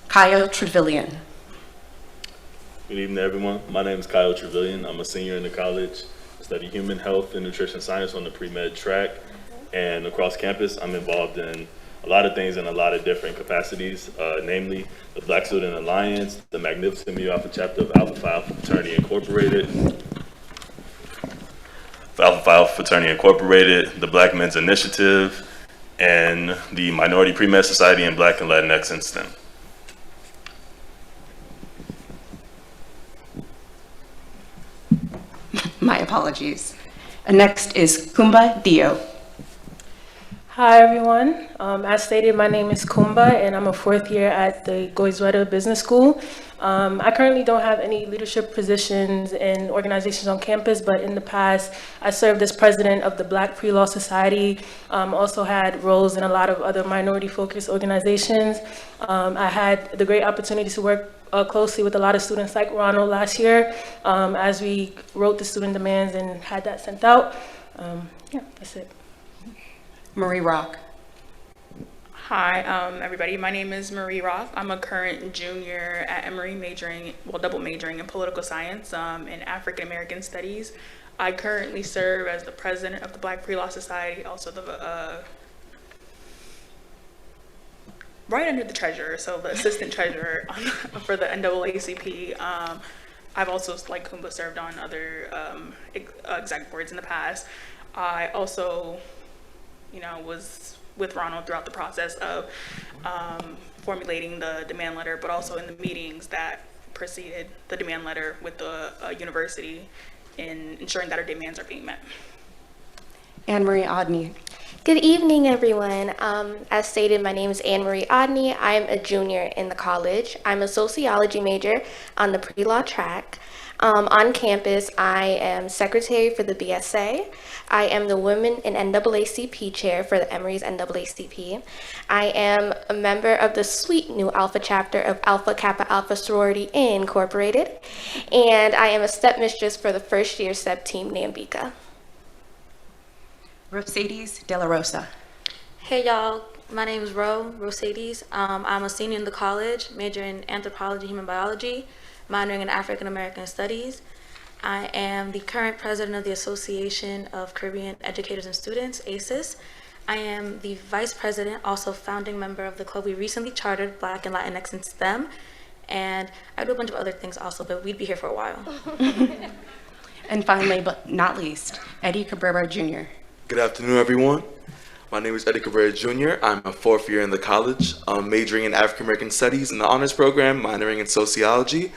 Kyle Trevelyan. Good evening, everyone. My name is Kyle Trevelyan. I'm a senior in the college. I study human health and nutrition science on the pre-med track. And across campus, I'm involved in a lot of things in a lot of different capacities, namely the Black Student Alliance, the Magnificent Mu Alpha chapter of Alpha Phi Alpha Fraternity Incorporated, the Black Men's Initiative, and the Minority Pre-Med Society in Black and Latinx in STEM. My apologies. Next is Kumba Dio. Hi, everyone. As stated, my name is Kumba, and I'm a fourth year at the Goizueta Business School. I currently don't have any leadership positions in organizations on campus, but in the past, I served as president of the Black Pre-Law Society, also had roles in a lot of other minority-focused organizations. I had the great opportunity to work closely with a lot of students like Ronald last year as we wrote the student demands and had that sent out. Yeah, that's it. Marie Rock. Hi, everybody. My name is Marie Rock. I'm a current junior at Emory, double majoring in political science and African American studies. I currently serve as the president of the Black Pre-Law Society, also the right under the treasurer, so the assistant treasurer for the NAACP. I've also, like Kumba, served on other executive boards in the past. I also, was with Ronald throughout the process of formulating the demand letter, but also in the meetings that preceded the demand letter with the university in ensuring that our demands are being met. Marie Odney. Good evening, everyone. As stated, my name is Marie Odney. I'm a junior in the college. I'm a sociology major on the pre-law track. On campus, I am secretary for the BSA. I am the Women in NAACP chair for the Emory's NAACP. I am a member of the sweet new Alpha chapter of Alpha Kappa Alpha Sorority Incorporated. And I am a step mistress for the first year step team Nambika. Mercedes De La Rosa. Hey y'all, my name is Mercedes. I'm a senior in the college, majoring in anthropology, human biology, minoring in African American studies. I am the current president of the Association of Caribbean Educators and Students, ACES. I am the vice president, also founding member of the club we recently chartered, Black and Latinx in STEM. And I do a bunch of other things also, but we'd be here for a while. And finally, but not least, Eddie Kerber Jr. Good afternoon, everyone. My name is Eddie Kerber Jr. I'm a fourth year in the college, majoring in African American Studies in the honors program, minoring in sociology.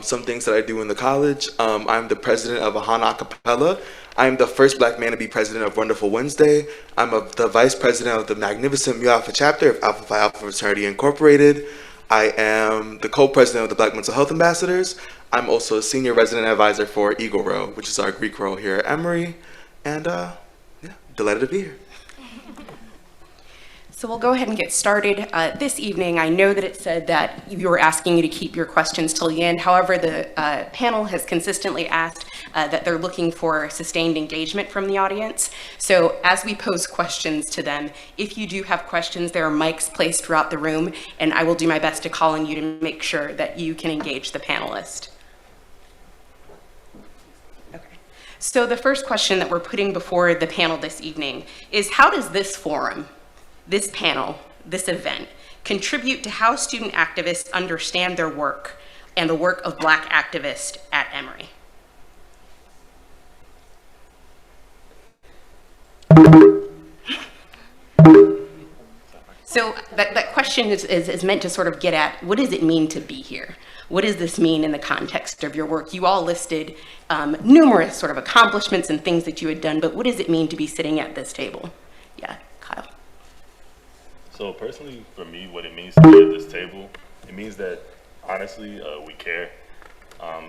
Some things that I do in the college, I'm the president of Ahana Acapella. I'm the first Black man to be president of Wonderful Wednesday. I'm the vice president of the Magnificent Mu Alpha chapter of Alpha Phi Alpha Fraternity Incorporated. I am the co-president of the Black Mental Health Ambassadors. I'm also a senior resident advisor for Eagle Row, which is our Greek row here at Emory. And delighted to be here. So we'll go ahead and get started. This evening, I know that it said that we were asking you to keep your questions till the end. However, the panel has consistently asked that they're looking for sustained engagement from the audience. So as we pose questions to them, if you do have questions, there are mics placed throughout the room, and I will do my best to call on you to make sure that you can engage the panelist. So the first question that we're putting before the panel this evening is, how does this forum, this panel, this event, contribute to how student activists understand their work and the work of Black activists at Emory? So that question is meant to sort of get at, what does it mean to be here? What does this mean in the context of your work? You all listed numerous sort of accomplishments and things that you had done, but what does it mean to be sitting at this table? Yeah, Kyle. So personally, for me, what it means to be at this table, it means that honestly, we care.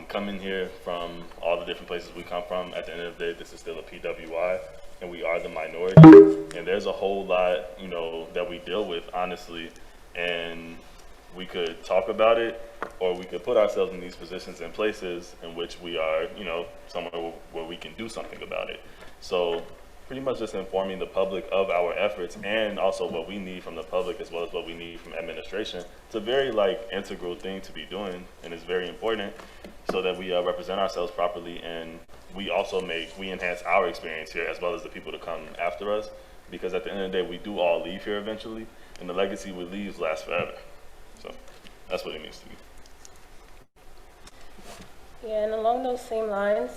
Coming here from all the different places we come from, at the end of the day, this is still a PWI, and we are the minority. And there's a whole lot, you know, that we deal with, honestly, and we could talk about it, or we could put ourselves in these positions and places in which we are, you know, somewhere where we can do something about it. So pretty much just informing the public of our efforts and also what we need from the public as well as what we need from administration. It's a very integral thing to be doing, and it's very important so that we represent ourselves properly, and we also enhance our experience here as well as the people to come after us, because at the end of the day, we do all leave here eventually, and the legacy we leave lasts forever. So that's what it means to me. Yeah, and along those same lines,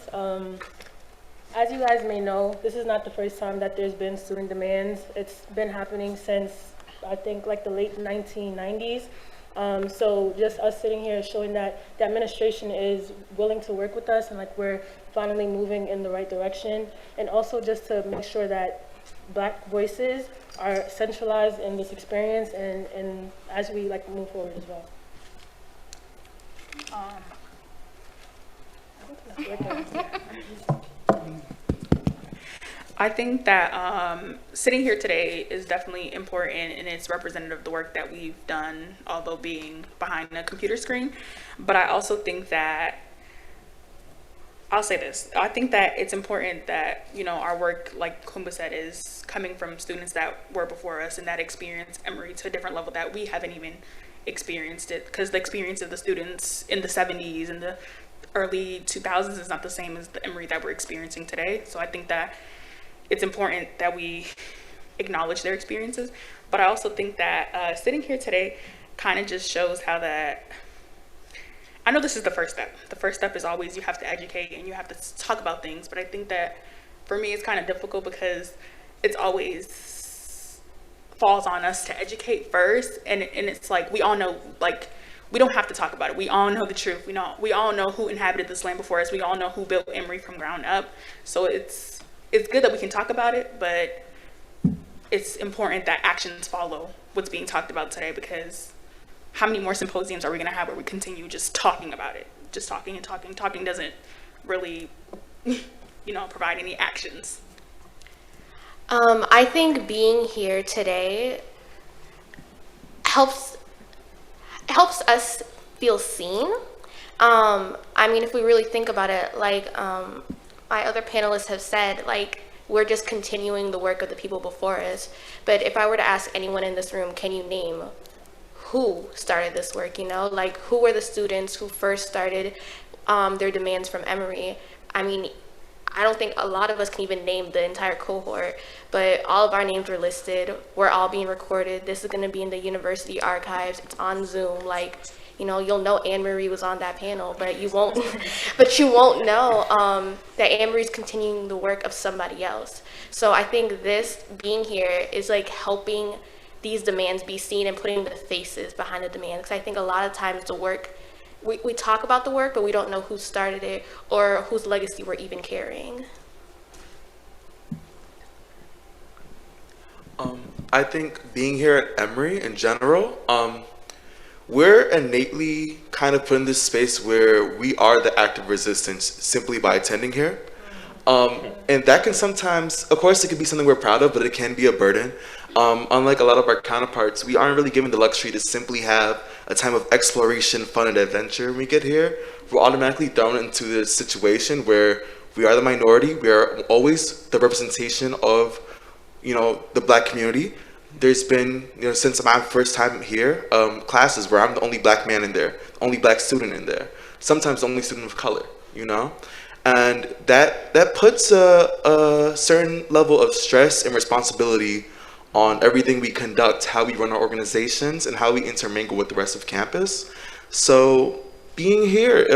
as you guys may know, this is not the first time that there's been student demands. It's been happening since, I think, like the late 1990s. So just us sitting here showing that the administration is willing to work with us and like we're finally moving in the right direction. And also just to make sure that Black voices are centralized in this experience and as we like move forward as well. I think that sitting here today is definitely important, and it's representative of the work that we've done, although being behind a computer screen. But I also think that, I'll say this, I think that it's important that, you know, our work, like Kumba said, is coming from students that were before us and that experience Emory to a different level that we haven't even experienced it, because the experience of the students in the 70s and the early 2000s is not the same as the Emory that we're experiencing today. So I think that it's important that we acknowledge their experiences. But I also think that sitting here today kind of just shows how that, I know this is the first step. The first step is always you have to educate and you have to talk about things. But I think that for me, it's kind of difficult because it's always falls on us to educate first. And it's like, we all know, like, we don't have to talk about it. We all know the truth. We all know who inhabited this land before us. We all know who built Emory from ground up. So it's good that we can talk about it, but it's important that actions follow what's being talked about today, because how many more symposiums are we going to have where we continue just talking about it? Just talking and talking. Talking doesn't really, you know, provide any actions. I think being here today helps us feel seen. I mean, if we really think about it, like my other panelists have said, like, we're just continuing the work of the people before us. But if I were to ask anyone in this room, can you name who started this work, you know? Like, who were the students who first started their demands from Emory? I mean, I don't think a lot of us can even name the entire cohort, but all of our names were listed. We're all being recorded. This is gonna be in the university archives. It's on Zoom. Like, you know, you'll know Anne-Marie was on that panel, but you won't know that Anne-Marie's continuing the work of somebody else. So I think this being here is like helping these demands be seen and putting the faces behind the demands. Because I think a lot of times the work, we talk about the work, but we don't know who started it or whose legacy we're even carrying. I think being here at Emory in general, we're innately kind of put in this space where we are the active resistance simply by attending here. And that can sometimes, of course, it can be something we're proud of, but it can be a burden. Unlike a lot of our counterparts, we aren't really given the luxury to simply have a time of exploration, fun, and adventure when we get here. We're automatically thrown into this situation where we are the minority. We are always the representation of, you know, the Black community. There's been, you know, since my first time here, classes where I'm the only Black man in there, only Black student in there, sometimes the only student of color, you know? And that puts a certain level of stress and responsibility on everything we conduct, how we run our organizations, and how we intermingle with the rest of campus. So being here,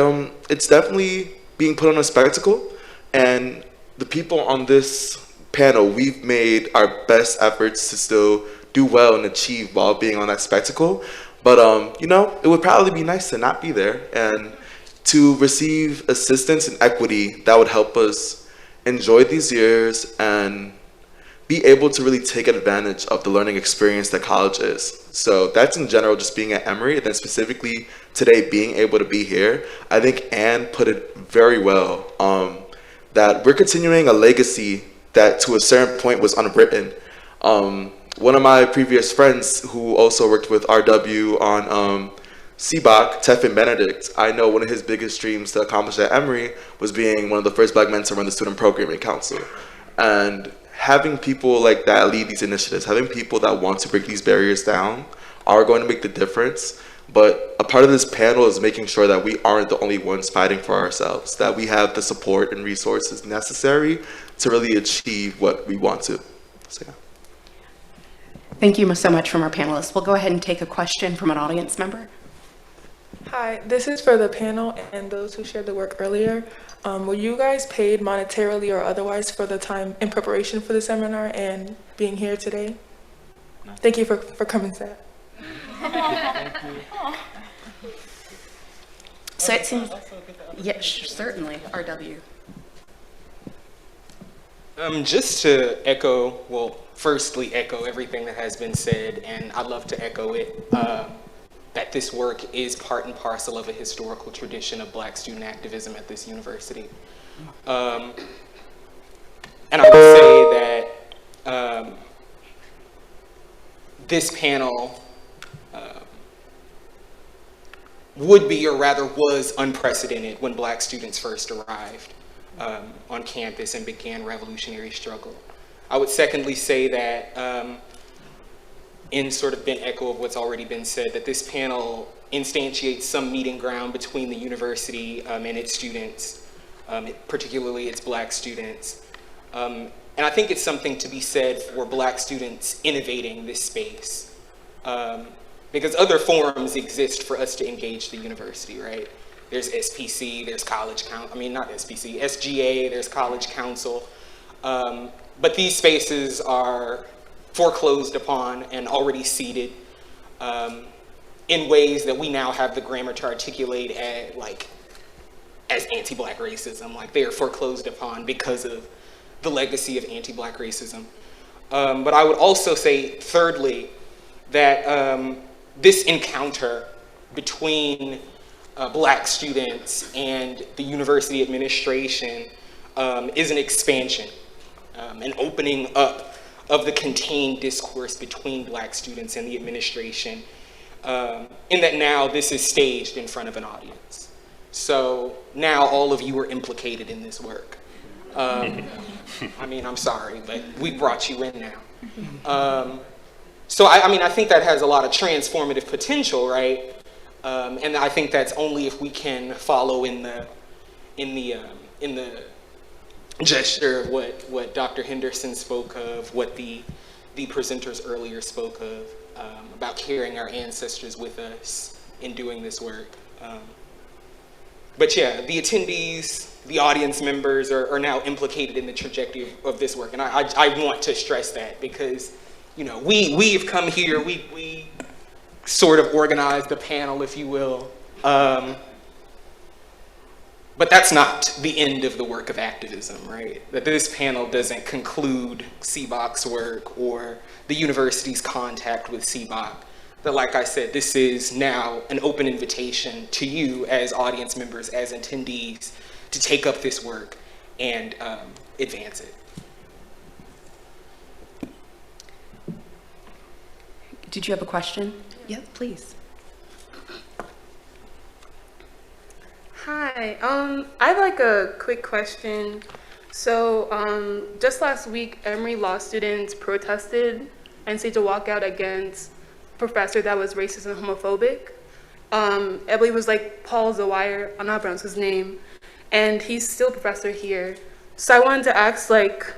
it's definitely being put on a spectacle, and the people on this panel, we've made our best efforts to still do well and achieve while being on that spectacle. But you know, it would probably be nice to not be there and to receive assistance and equity that would help us enjoy these years and be able to really take advantage of the learning experience that college is. So that's in general just being at Emory, and then specifically today being able to be here. I think Anne put it very well, that we're continuing a legacy that to a certain point was unwritten. One of my previous friends who also worked with RW on CBOC, Tefin Benedict, I know one of his biggest dreams to accomplish at Emory was being one of the first Black men to run the Student Programming Council. And having people like that lead these initiatives, having people that want to break these barriers down are going to make the difference. But a part of this panel is making sure that we aren't the only ones fighting for ourselves, that we have the support and resources necessary to really achieve what we want to. So, yeah. Thank you so much from our panelists. We'll go ahead and take a question from an audience member. Hi, this is for the panel and those who shared the work earlier. Were you guys paid monetarily or otherwise for the time in preparation for the seminar and being here today? No. Thank you for coming, Seth. Thank you. So it seems, yes, certainly, RW. Just to echo, well, firstly echo everything that has been said, and I'd love to echo it, that this work is part and parcel of a historical tradition of Black student activism at this university. And I would say that this panel would be, or rather was, unprecedented when Black students first arrived on campus and began revolutionary struggle. I would secondly say that in sort of an echo of what's already been said, that this panel instantiates some meeting ground between the university and its students, particularly its Black students. And I think it's something to be said for Black students innovating this space. Because other forums exist for us to engage the university, right? There's SPC, there's college council, I mean, not SPC, SGA, there's college council. But these spaces are foreclosed upon and already seated in ways that we now have the grammar to articulate as anti-Black racism. Like, they are foreclosed upon because of the legacy of anti-Black racism. But I would also say, thirdly, that this encounter between Black students and the university administration is an expansion, an opening up of the contained discourse between Black students and the administration, in that now this is staged in front of an audience. So now all of you are implicated in this work. I mean, I'm sorry, but we brought you in now. So I mean, I think that has a lot of transformative potential, right? And I think that's only if we can follow in the gesture of what Dr. Henderson spoke of, what the presenters earlier spoke of, about carrying our ancestors with us in doing this work. But yeah, the attendees, the audience members are now implicated in the trajectory of this work. And I want to stress that because, you know, we've come here, we sort of organized the panel, if you will. But that's not the end of the work of activism, right? That this panel doesn't conclude CBOC's work or the university's contact with CBOC. That, like I said, this is now an open invitation to you as audience members, as attendees, to take up this work and advance it. Did you have a question? Yeah, please. Hi, I have like a quick question. So just last week, Emory law students protested and staged a walkout against a professor that was racist and homophobic. I believe it was like Paul Zawire, I'm not pronouncing his name, and he's still a professor here. So I wanted to ask, like,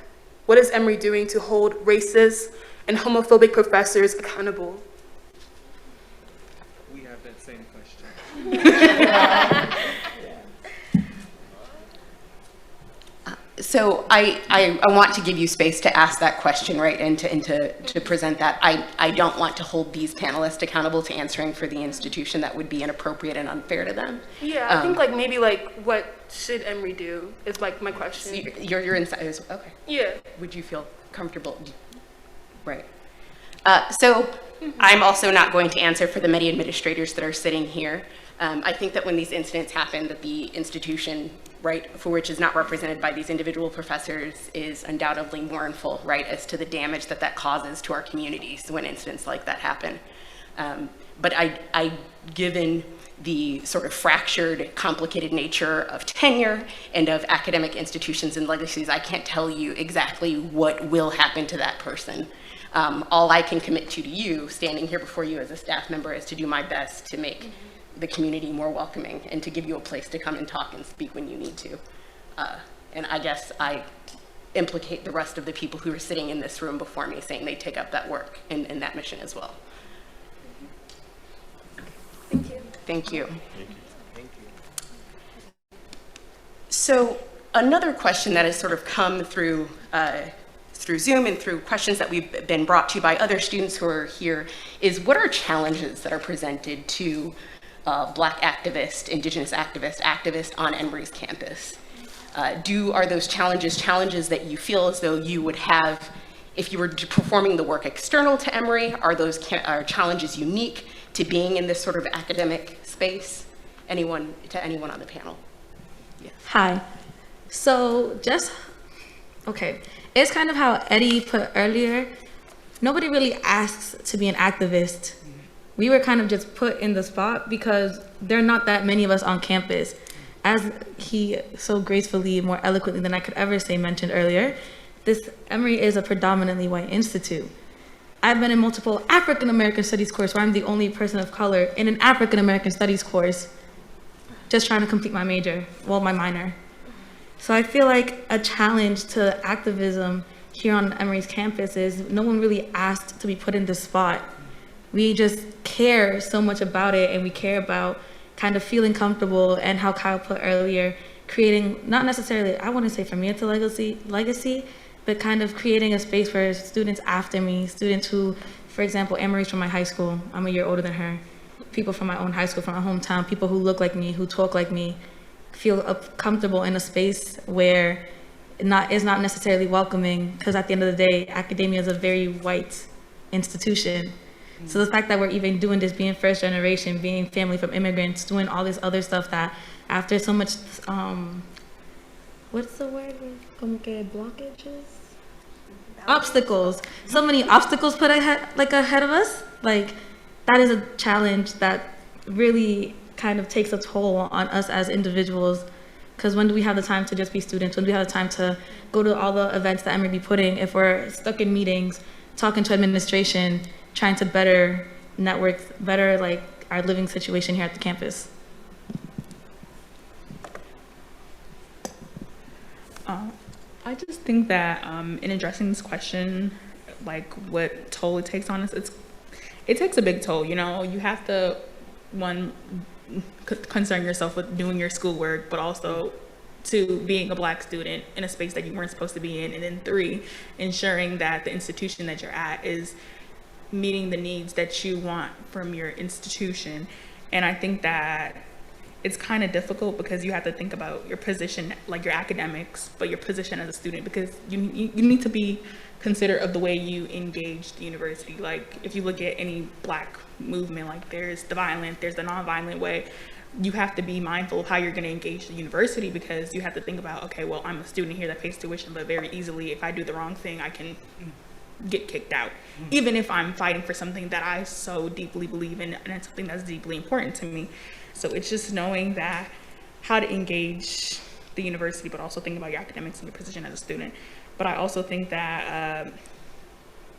what is Emory doing to hold racist and homophobic professors accountable? We have that same question. So I want to give you space to ask that question, right, and to present that. I don't want to hold these panelists accountable to answering for the institution. That would be inappropriate and unfair to them. Yeah, I think like maybe like what should Emory do is like my question. So your insight is okay. Yeah. Would you feel comfortable. Right. So I'm also not going to answer for the many administrators that are sitting here. I think that when these incidents happen, that the institution, right, for which is not represented by these individual professors is undoubtedly mournful, right, as to the damage that that causes to our communities when incidents like that happen. But given the sort of fractured, complicated nature of tenure and of academic institutions and legacies, I can't tell you exactly what will happen to that person. All I can commit to you, standing here before you as a staff member, is to do my best to make the community more welcoming and to give you a place to come and talk and speak when you need to. And I guess I implicate the rest of the people who are sitting in this room before me, saying they take up that work and that mission as well. Thank you. Thank you. So another question that has sort of come through Zoom and through questions that we've been brought to by other students who are here is, what are challenges that are presented to Black activists, Indigenous activists on Emory's campus? Are those challenges that you feel as though you would have if you were performing the work external to Emory? Are those challenges unique to being in this sort of academic space? Anyone on the panel? Yeah. Hi. So it's kind of how Eddie put earlier. Nobody really asks to be an activist. We were kind of just put in the spot because there are not that many of us on campus. As he so gracefully, more eloquently than I could ever say, mentioned earlier, this Emory is a predominantly white institute. I've been in multiple African American studies courses where I'm the only person of color in an African American studies course, just trying to complete my my minor. So I feel like a challenge to activism here on Emory's campus is no one really asked to be put in this spot. We just care so much about it, and we care about kind of feeling comfortable, and how Kyle put earlier, creating, not necessarily, I wouldn't say for me it's a legacy, but kind of creating a space where students after me, students who, for example, Emory's from my high school, I'm a year older than her, people from my own high school, from my hometown, people who look like me, who talk like me, feel comfortable in a space where is not necessarily welcoming, because at the end of the day, academia is a very white institution. So the fact that we're even doing this, being first generation, being family from immigrants, doing all this other stuff that after so much, what's the word? Blockages? Obstacles. So many obstacles put ahead of us. Like, that is a challenge that really kind of takes a toll on us as individuals. Because when do we have the time to just be students? When do we have the time to go to all the events that Emory be putting if we're stuck in meetings, talking to administration, trying to better network, better like our living situation here at the campus? I just think that in addressing this question, like what toll it takes on us, it takes a big toll. You know, you have to, one, concern yourself with doing your schoolwork, but also two, being a Black student in a space that you weren't supposed to be in, and then three, ensuring that the institution that you're at is meeting the needs that you want from your institution. And I think that it's kind of difficult because you have to think about your position, like your academics, but your position as a student, because you need to be considerate of the way you engage the university. Like, if you look at any Black movement, like there's the violent, there's the non-violent way, you have to be mindful of how you're going to engage the university, because you have to think about, okay, well, I'm a student here that pays tuition, but very easily, if I do the wrong thing, I can get kicked out, even if I'm fighting for something that I so deeply believe in, and it's something that's deeply important to me. So it's just knowing that how to engage the university, but also thinking about your academics and your position as a student. But I also think that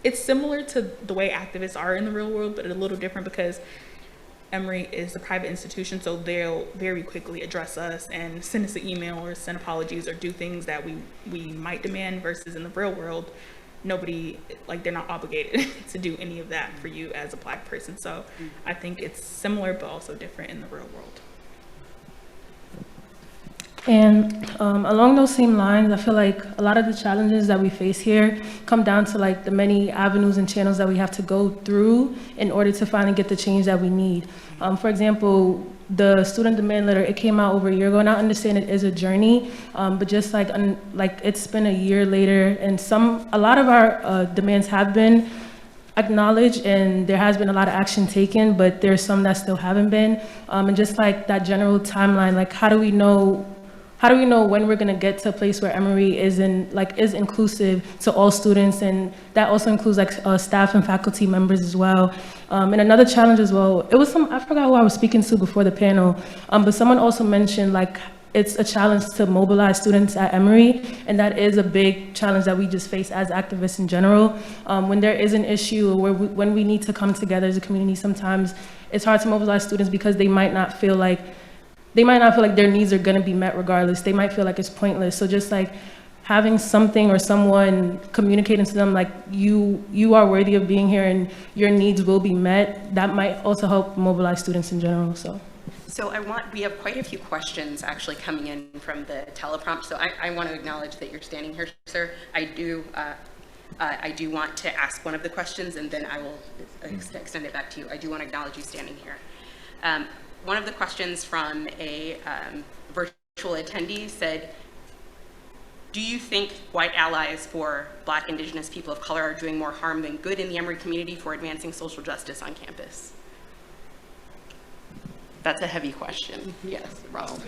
it's similar to the way activists are in the real world, but a little different because Emory is a private institution, so they'll very quickly address us and send us an email or send apologies or do things that we might demand, versus in the real world, nobody, like, they're not obligated to do any of that for you as a Black person. So I think it's similar but also different in the real world. And along those same lines, I feel like a lot of the challenges that we face here come down to like the many avenues and channels that we have to go through in order to finally get the change that we need. For example, the student demand letter, it came out over a year ago, and I understand it is a journey, but just like it's been a year later, and a lot of our demands have been acknowledged, and there has been a lot of action taken, but there's some that still haven't been. And just like that general timeline, like how do we know when we're gonna get to a place where Emory is inclusive to all students, and that also includes like staff and faculty members as well. And another challenge as well, I forgot who I was speaking to before the panel, but someone also mentioned like it's a challenge to mobilize students at Emory, and that is a big challenge that we just face as activists in general. When there is an issue, or when we need to come together as a community, sometimes it's hard to mobilize students because they might not feel like their needs are going to be met regardless. They might feel like it's pointless. So just like having something or someone communicating to them like you are worthy of being here and your needs will be met, that might also help mobilize students in general. So we have quite a few questions actually coming in from the teleprompt. So I want to acknowledge that you're standing here, sir. I do want to ask one of the questions, and then I will extend it back to you. I do want to acknowledge you standing here. One of the questions from a virtual attendee said, do you think white allies for Black, Indigenous people of color are doing more harm than good in the Emory community for advancing social justice on campus? That's a heavy question. Yes, Ronald.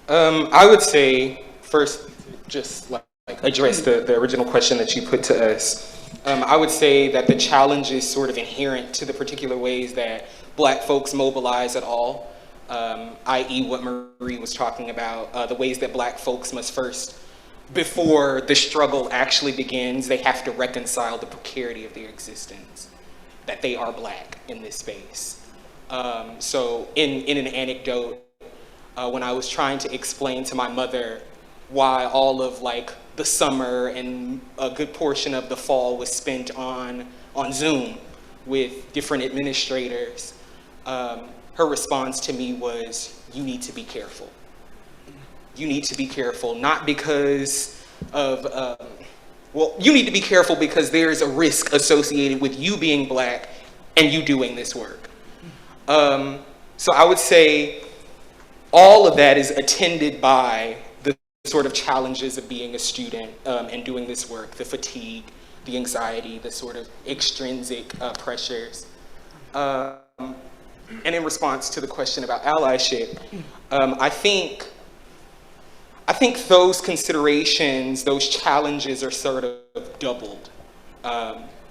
I would say first, just like address the original question that you put to us. I would say that the challenge is sort of inherent to the particular ways that Black folks mobilize at all, i.e. what Marie was talking about, the ways that Black folks must first, before the struggle actually begins, they have to reconcile the precarity of their existence, that they are Black in this space. So in an anecdote, when I was trying to explain to my mother why all of like the summer and a good portion of the fall was spent on Zoom with different administrators, her response to me was, you need to be careful. You need to be careful, not because of, you need to be careful because there's a risk associated with you being Black and you doing this work. So I would say all of that is attended by the sort of challenges of being a student and doing this work, the fatigue, the anxiety, the sort of extrinsic pressures. And in response to the question about allyship, I think those considerations, those challenges are sort of doubled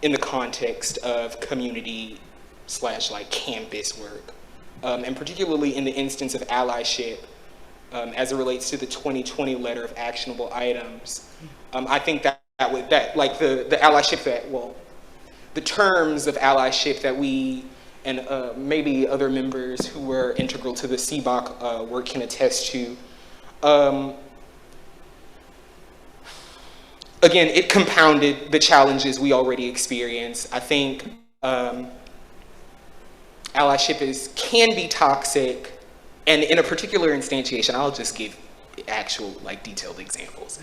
in the context of community / like campus work. And particularly in the instance of allyship, as it relates to the 2020 letter of actionable items, I think that like the allyship the terms of allyship that we and maybe other members who were integral to the CBOC work can attest to. Again, it compounded the challenges we already experienced. I think allyship can be toxic, and in a particular instantiation, I'll just give actual like detailed examples.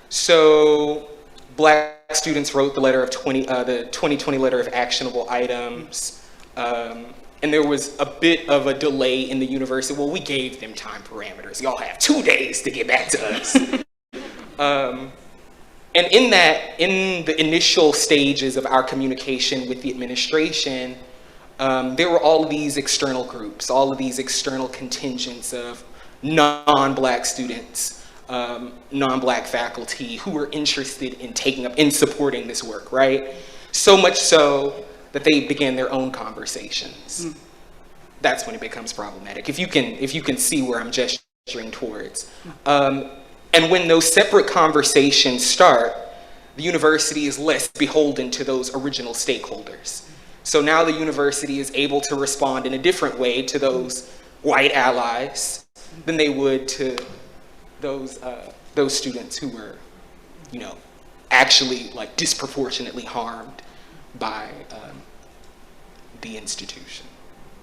So Black students wrote the letter of the 2020 letter of actionable items, and there was a bit of a delay in the university. Well, we gave them time parameters. Y'all have 2 days to get back to us. And in the initial stages of our communication with the administration, there were all of these external groups, all of these external contingents of non-Black students, non-Black faculty who were interested in supporting this work, right? So much so that they began their own conversations. That's when it becomes problematic. If you can see where I'm gesturing towards. And when those separate conversations start, the university is less beholden to those original stakeholders. So now the university is able to respond in a different way to those white allies than they would to those students who were, actually like disproportionately harmed by the institution.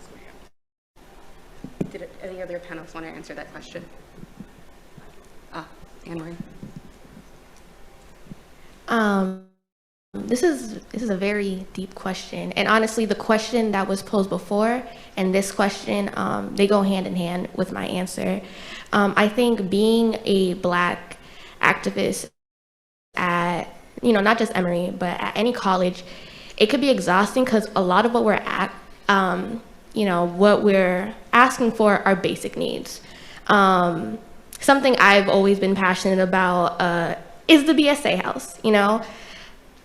So, yeah. Did any other panelists want to answer that question? Anne-Marie. This is a very deep question, and honestly, the question that was posed before and this question, they go hand in hand with my answer. I think being a Black activist at, not just Emory, but at any college, it could be exhausting because a lot of what we're what we're asking for are basic needs. Something I've always been passionate about is the BSA house,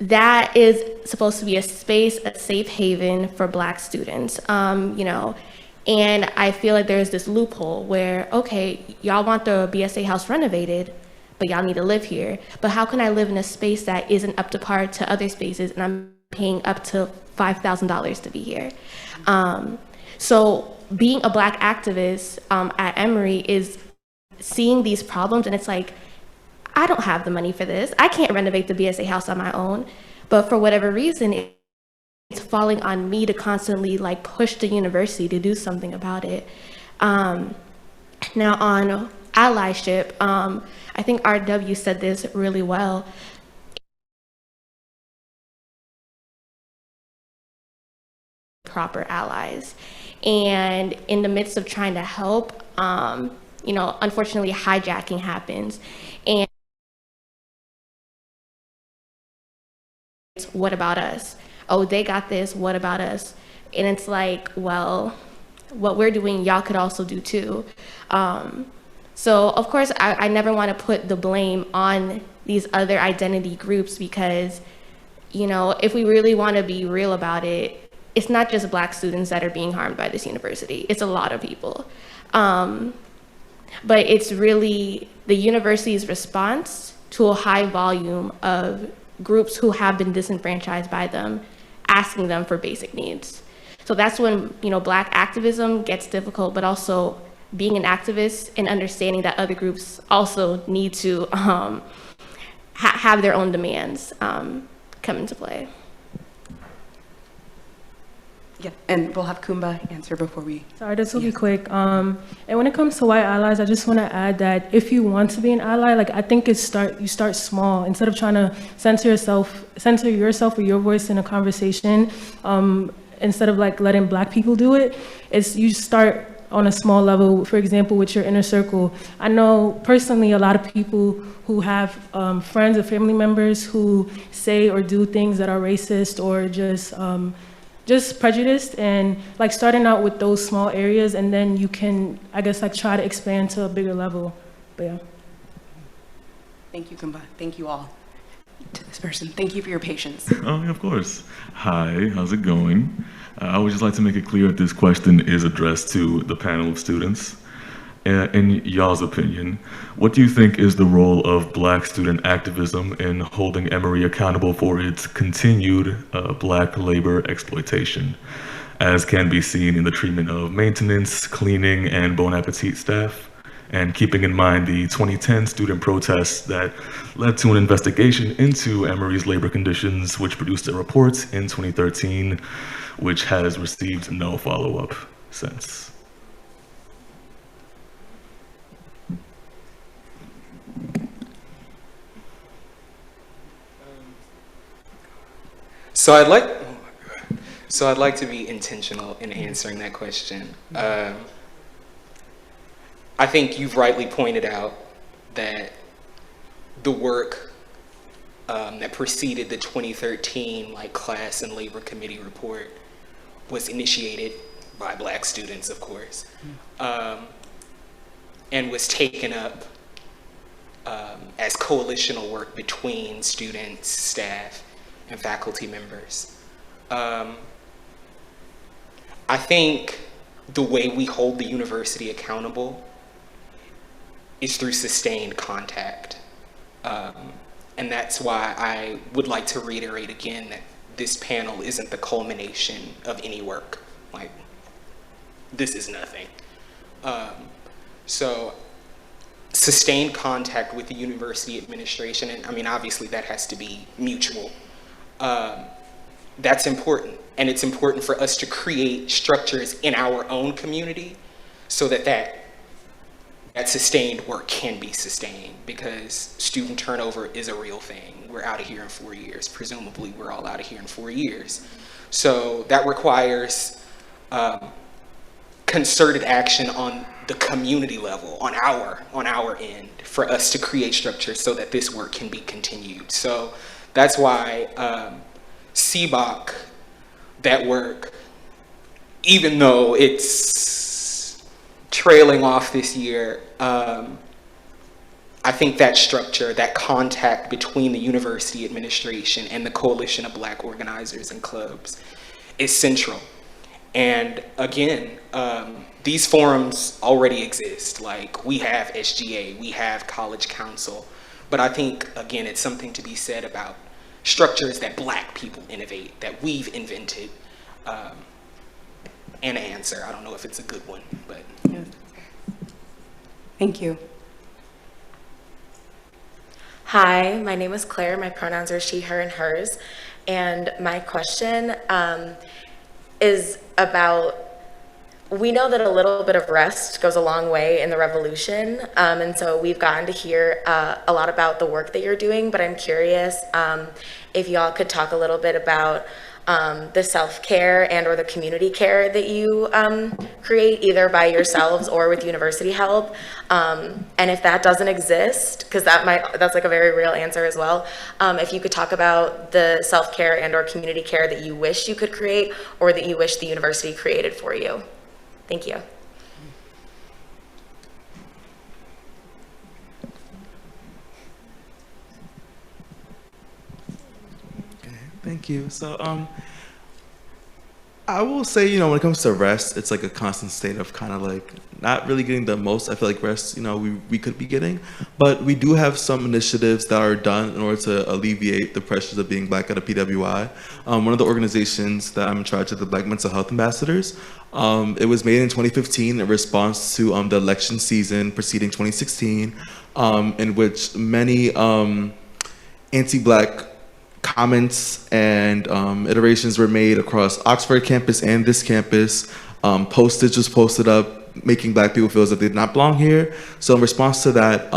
That is supposed to be a space, a safe haven for Black students, and I feel like there's this loophole where, okay, y'all want the BSA house renovated, but y'all need to live here. But how can I live in a space that isn't up to par to other spaces and I'm paying up to $5,000 to be here? So being a Black activist at Emory is seeing these problems, and it's like, I don't have the money for this. I can't renovate the BSA house on my own. But for whatever reason, it's falling on me to constantly push the university to do something about it. Now on allyship, I think RW said this really well. Proper allies. And in the midst of trying to help, unfortunately hijacking happens. And what about us? Oh, they got this, what about us? And it's like, well, what we're doing, y'all could also do too. So of course, I never want to put the blame on these other identity groups because, if we really want to be real about it, it's not just Black students that are being harmed by this university. It's a lot of people. But it's really the university's response to a high volume of groups who have been disenfranchised by them, asking them for basic needs. So that's when, Black activism gets difficult, but also being an activist and understanding that other groups also need to have their own demands come into play. Yeah, and we'll have Kumba answer before we... Sorry, this will be quick. And when it comes to white allies, I just want to add that if you want to be an ally, I think you start small. Instead of trying to censor yourself or your voice in a conversation, instead of letting Black people do it, you start on a small level, for example, with your inner circle. I know personally a lot of people who have friends or family members who say or do things that are racist or just prejudiced, and starting out with those small areas, and then you can, I guess, try to expand to a bigger level. But yeah. Thank you, Kumba. Thank you all. To this person, thank you for your patience. Oh, of course. Hi, how's it going? I would just like to make it clear that this question is addressed to the panel of students. In y'all's opinion, what do you think is the role of Black student activism in holding Emory accountable for its continued Black labor exploitation, as can be seen in the treatment of maintenance, cleaning, and Bon Appetit staff, and keeping in mind the 2010 student protests that led to an investigation into Emory's labor conditions, which produced a report in 2013, which has received no follow-up since? So I'd like to be intentional in answering that question. I think you've rightly pointed out that the work that preceded the 2013 class and labor committee report was initiated by Black students, of course, and was taken up as coalitional work between students, staff, and faculty members. I think the way we hold the university accountable is through sustained contact. And that's why I would like to reiterate again that this panel isn't the culmination of any work. This is nothing. So sustained contact with the university administration, and obviously that has to be mutual. That's important, and it's important for us to create structures in our own community so that that sustained work can be sustained, because student turnover is a real thing. We're out of here in 4 years. Presumably, we're all out of here in 4 years. So that requires concerted action on the community level, on our end, for us to create structure so that this work can be continued. So that's why CBOC, that work, even though it's trailing off this year, I think that structure, that contact between the university administration and the Coalition of Black Organizers and Clubs is central. And again, these forums already exist. Like, we have SGA, we have College Council, but I think, again, it's something to be said about structures that Black people innovate, that we've invented, and answer. I don't know if it's a good one, but. Yeah. Thank you. Hi, my name is Claire. My pronouns are she, her, and hers. And my question is about, we know that a little bit of rest goes a long way in the revolution. And so we've gotten to hear a lot about the work that you're doing, but I'm curious if y'all could talk a little bit about the self-care and or the community care that you create, either by yourselves or with university help. And if that doesn't exist, because that's like a very real answer as well, if you could talk about the self-care and or community care that you wish you could create or that you wish the university created for you. Thank you. Thank you. So I will say, when it comes to rest, it's like a constant state of kind of like not really getting the most, I feel like, rest, we could be getting. But we do have some initiatives that are done in order to alleviate the pressures of being Black at a PWI. One of the organizations that I'm in charge of, the Black Mental Health Ambassadors, it was made in 2015 in response to the election season preceding 2016, in which many anti-Black comments and iterations were made across Oxford campus and this campus. Postage was posted up making Black people feel as if they did not belong here. So in response to that,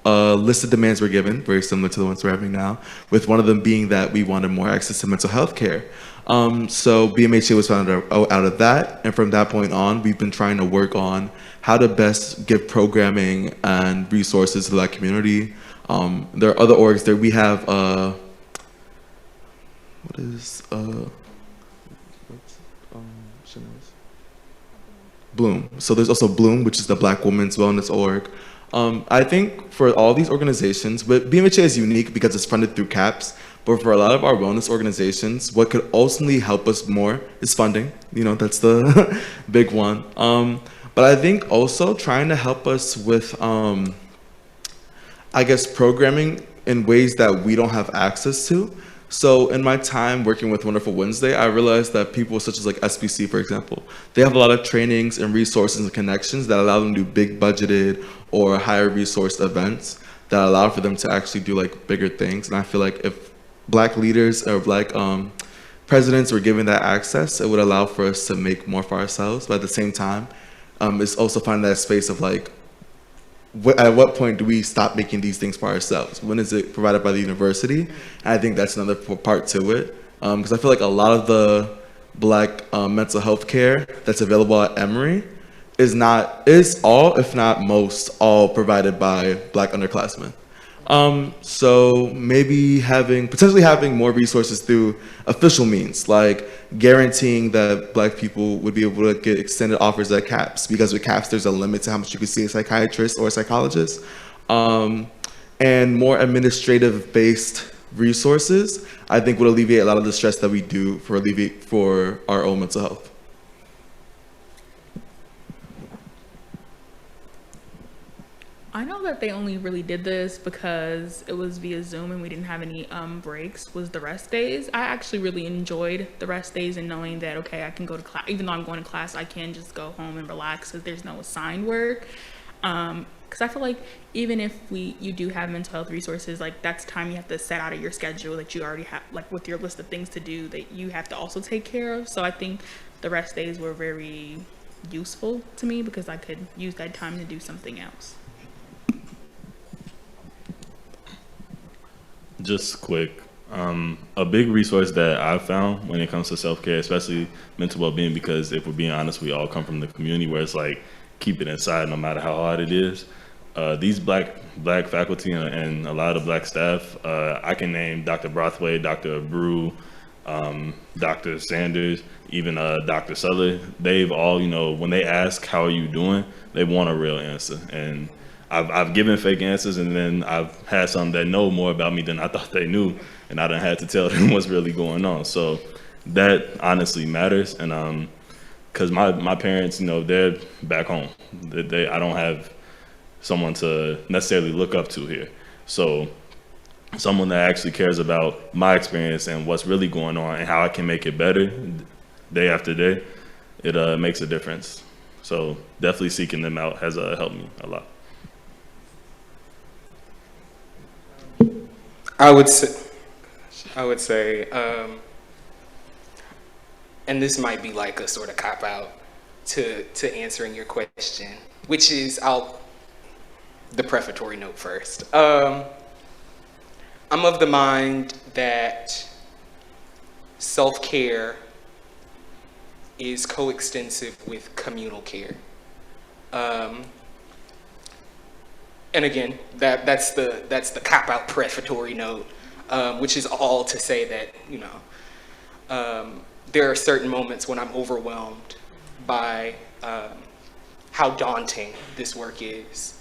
a list of demands were given, very similar to the ones we're having now, with one of them being that we wanted more access to mental health care. So BMHA was founded out of that, and from that point on, we've been trying to work on how to best give programming and resources to the Black community. There are other orgs there. We have Bloom. So there's also Bloom, which is the Black Women's Wellness Org. I think for all these organizations, but BMHA is unique because it's funded through CAPS, but for a lot of our wellness organizations, what could ultimately help us more is funding. That's the big one. But I think also trying to help us with, programming in ways that we don't have access to. So in my time working with Wonderful Wednesday, I realized that people such as like SBC, for example, they have a lot of trainings and resources and connections that allow them to do big budgeted or higher resourced events that allow for them to actually do like bigger things. And I feel like if Black leaders or Black presidents were given that access, it would allow for us to make more for ourselves. But at the same time, it's also finding that space of like, at what point do we stop making these things for ourselves? When is it provided by the university? And I think that's another part to it. Because I feel like a lot of the Black mental health care that's available at Emory is all, if not most, all provided by Black underclassmen. So maybe potentially having more resources through official means, like guaranteeing that Black people would be able to get extended offers at CAPS, because with CAPS there's a limit to how much you can see a psychiatrist or a psychologist, and more administrative based resources, I think would alleviate a lot of the stress that we do for our own mental health. I know that they only really did this because it was via Zoom and we didn't have any breaks, was the rest days. I actually really enjoyed the rest days and knowing that, okay, I can go to class, even though I'm going to class, I can just go home and relax because there's no assigned work. Because I feel like even if you do have mental health resources, like that's time you have to set out of your schedule that you already have, like with your list of things to do that you have to also take care of. So I think the rest days were very useful to me because I could use that time to do something else. Just quick, a big resource that I've found when it comes to self-care, especially mental well-being, because if we're being honest, we all come from the community where it's like, keep it inside no matter how hard it is. These black faculty and a lot of black staff, I can name Dr. Brothway, Dr. Brew, Dr. Sanders, even Dr. Suller. They've all, when they ask, how are you doing? They want a real answer. And I've given fake answers, and then I've had some that know more about me than I thought they knew, and I done had to tell them what's really going on. So that honestly matters. And because my parents, they're back home. I don't have someone to necessarily look up to here. So someone that actually cares about my experience and what's really going on and how I can make it better day after day, it makes a difference. So definitely seeking them out has helped me a lot. I would say, and this might be like a sort of cop-out to answering your question, which is, the prefatory note first. I'm of the mind that self-care is coextensive with communal care. And again, that's the cop-out prefatory note, which is all to say that, there are certain moments when I'm overwhelmed by how daunting this work is.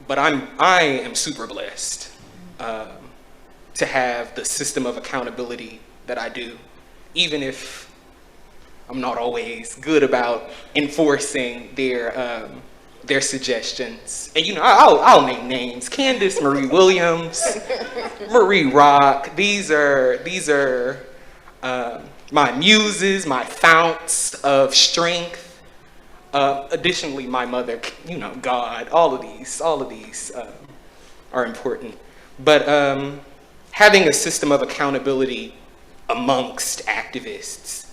But I am super blessed to have the system of accountability that I do, even if I'm not always good about enforcing their suggestions. And I'll name names: Candice, Marie Williams, Marie Rock. These are my muses, my founts of strength. Additionally, my mother, God. All of these are important. But having a system of accountability amongst activists,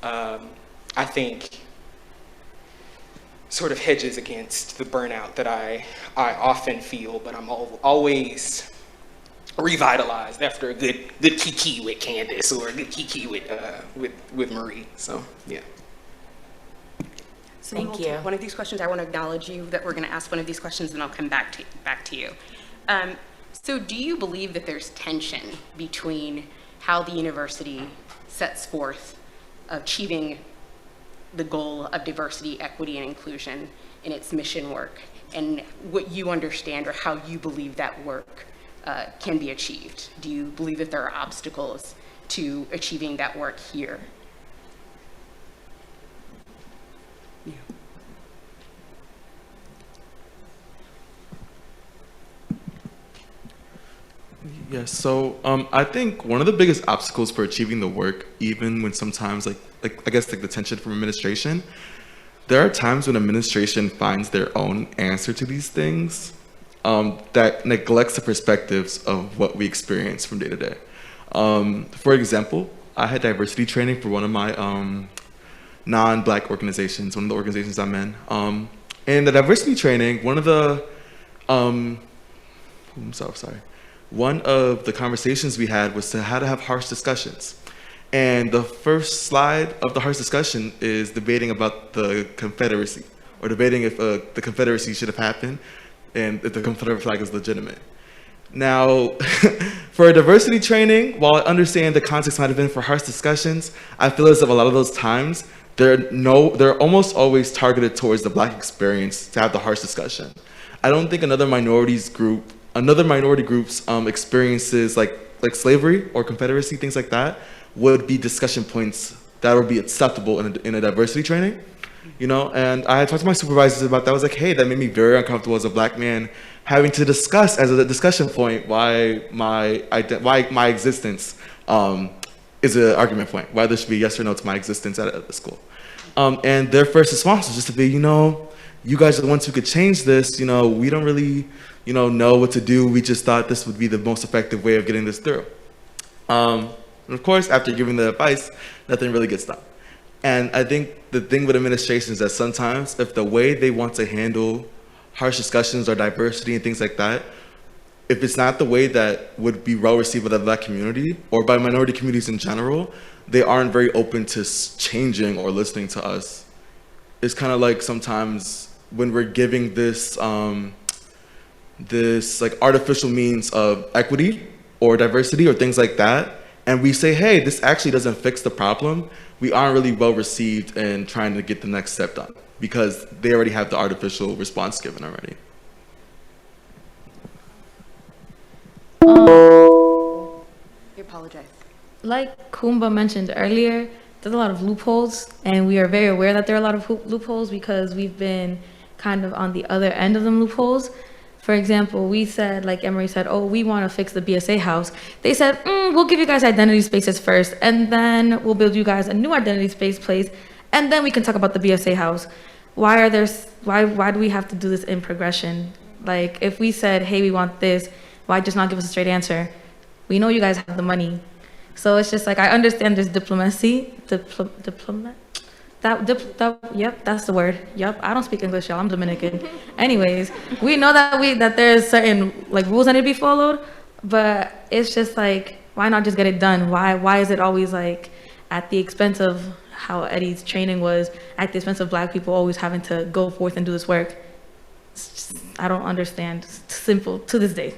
I think, sort of hedges against the burnout that I often feel, but I'm always revitalized after a good kiki with Candice or a good kiki with Marie. So yeah. So thank you. One of these questions, I want to acknowledge you that we're going to ask one of these questions, and I'll come back to you. So do you believe that there's tension between how the university sets forth achieving the goal of diversity, equity, and inclusion in its mission work, and what you understand or how you believe that work can be achieved? Do you believe that there are obstacles to achieving that work here? Yeah. Yes, so I think one of the biggest obstacles for achieving the work, even when sometimes like I guess the tension from administration, there are times when administration finds their own answer to these things that neglects the perspectives of what we experience from day to day. For example, I had diversity training for one of my non-Black organizations, one of the organizations I'm in. In the diversity training, one of the conversations we had was how to have harsh discussions. And the first slide of the harsh discussion is debating about the Confederacy, or debating if the Confederacy should have happened and if the Confederate flag is legitimate. Now, for a diversity training, while I understand the context might have been for harsh discussions, I feel as if a lot of those times, they're almost always targeted towards the Black experience to have the harsh discussion. I don't think another minority group's experiences like slavery or Confederacy, things like that, would be discussion points that would be acceptable in a diversity training, And I talked to my supervisors about that. I was like, hey, that made me very uncomfortable as a Black man, having to discuss as a discussion point why my existence is an argument point, why there should be yes or no to my existence at the school. And their first response was just to be, you guys are the ones who could change this. We don't really, know what to do. We just thought this would be the most effective way of getting this through. And of course, after giving the advice, nothing really gets done. And I think the thing with administration is that sometimes if the way they want to handle harsh discussions or diversity and things like that, if it's not the way that would be well received by the Black community or by minority communities in general, they aren't very open to changing or listening to us. It's kind of like sometimes when we're giving this this like artificial means of equity or diversity or things like that, and we say, hey, this actually doesn't fix the problem, we aren't really well received in trying to get the next step done because they already have the artificial response given already. I apologize. Like Kumba mentioned earlier, there's a lot of loopholes, and we are very aware that there are a lot of loopholes because we've been kind of on the other end of them loopholes. For example, we said, like Emory said, oh, we want to fix the BSA house. They said, we'll give you guys identity spaces first, and then we'll build you guys a new identity space place, and then we can talk about the BSA house. Why do we have to do this in progression? Like, if we said, hey, we want this, why just not give us a straight answer? We know you guys have the money. So it's just like, I understand there's diplomacy, yep, that's the word. Yep, I don't speak English, y'all, I'm Dominican. Anyways, we know that there's certain like rules that need to be followed, but it's just like, why not just get it done? Why is it always like at the expense of how Eddie's training was, at the expense of Black people always having to go forth and do this work? It's just, I don't understand. It's simple to this day.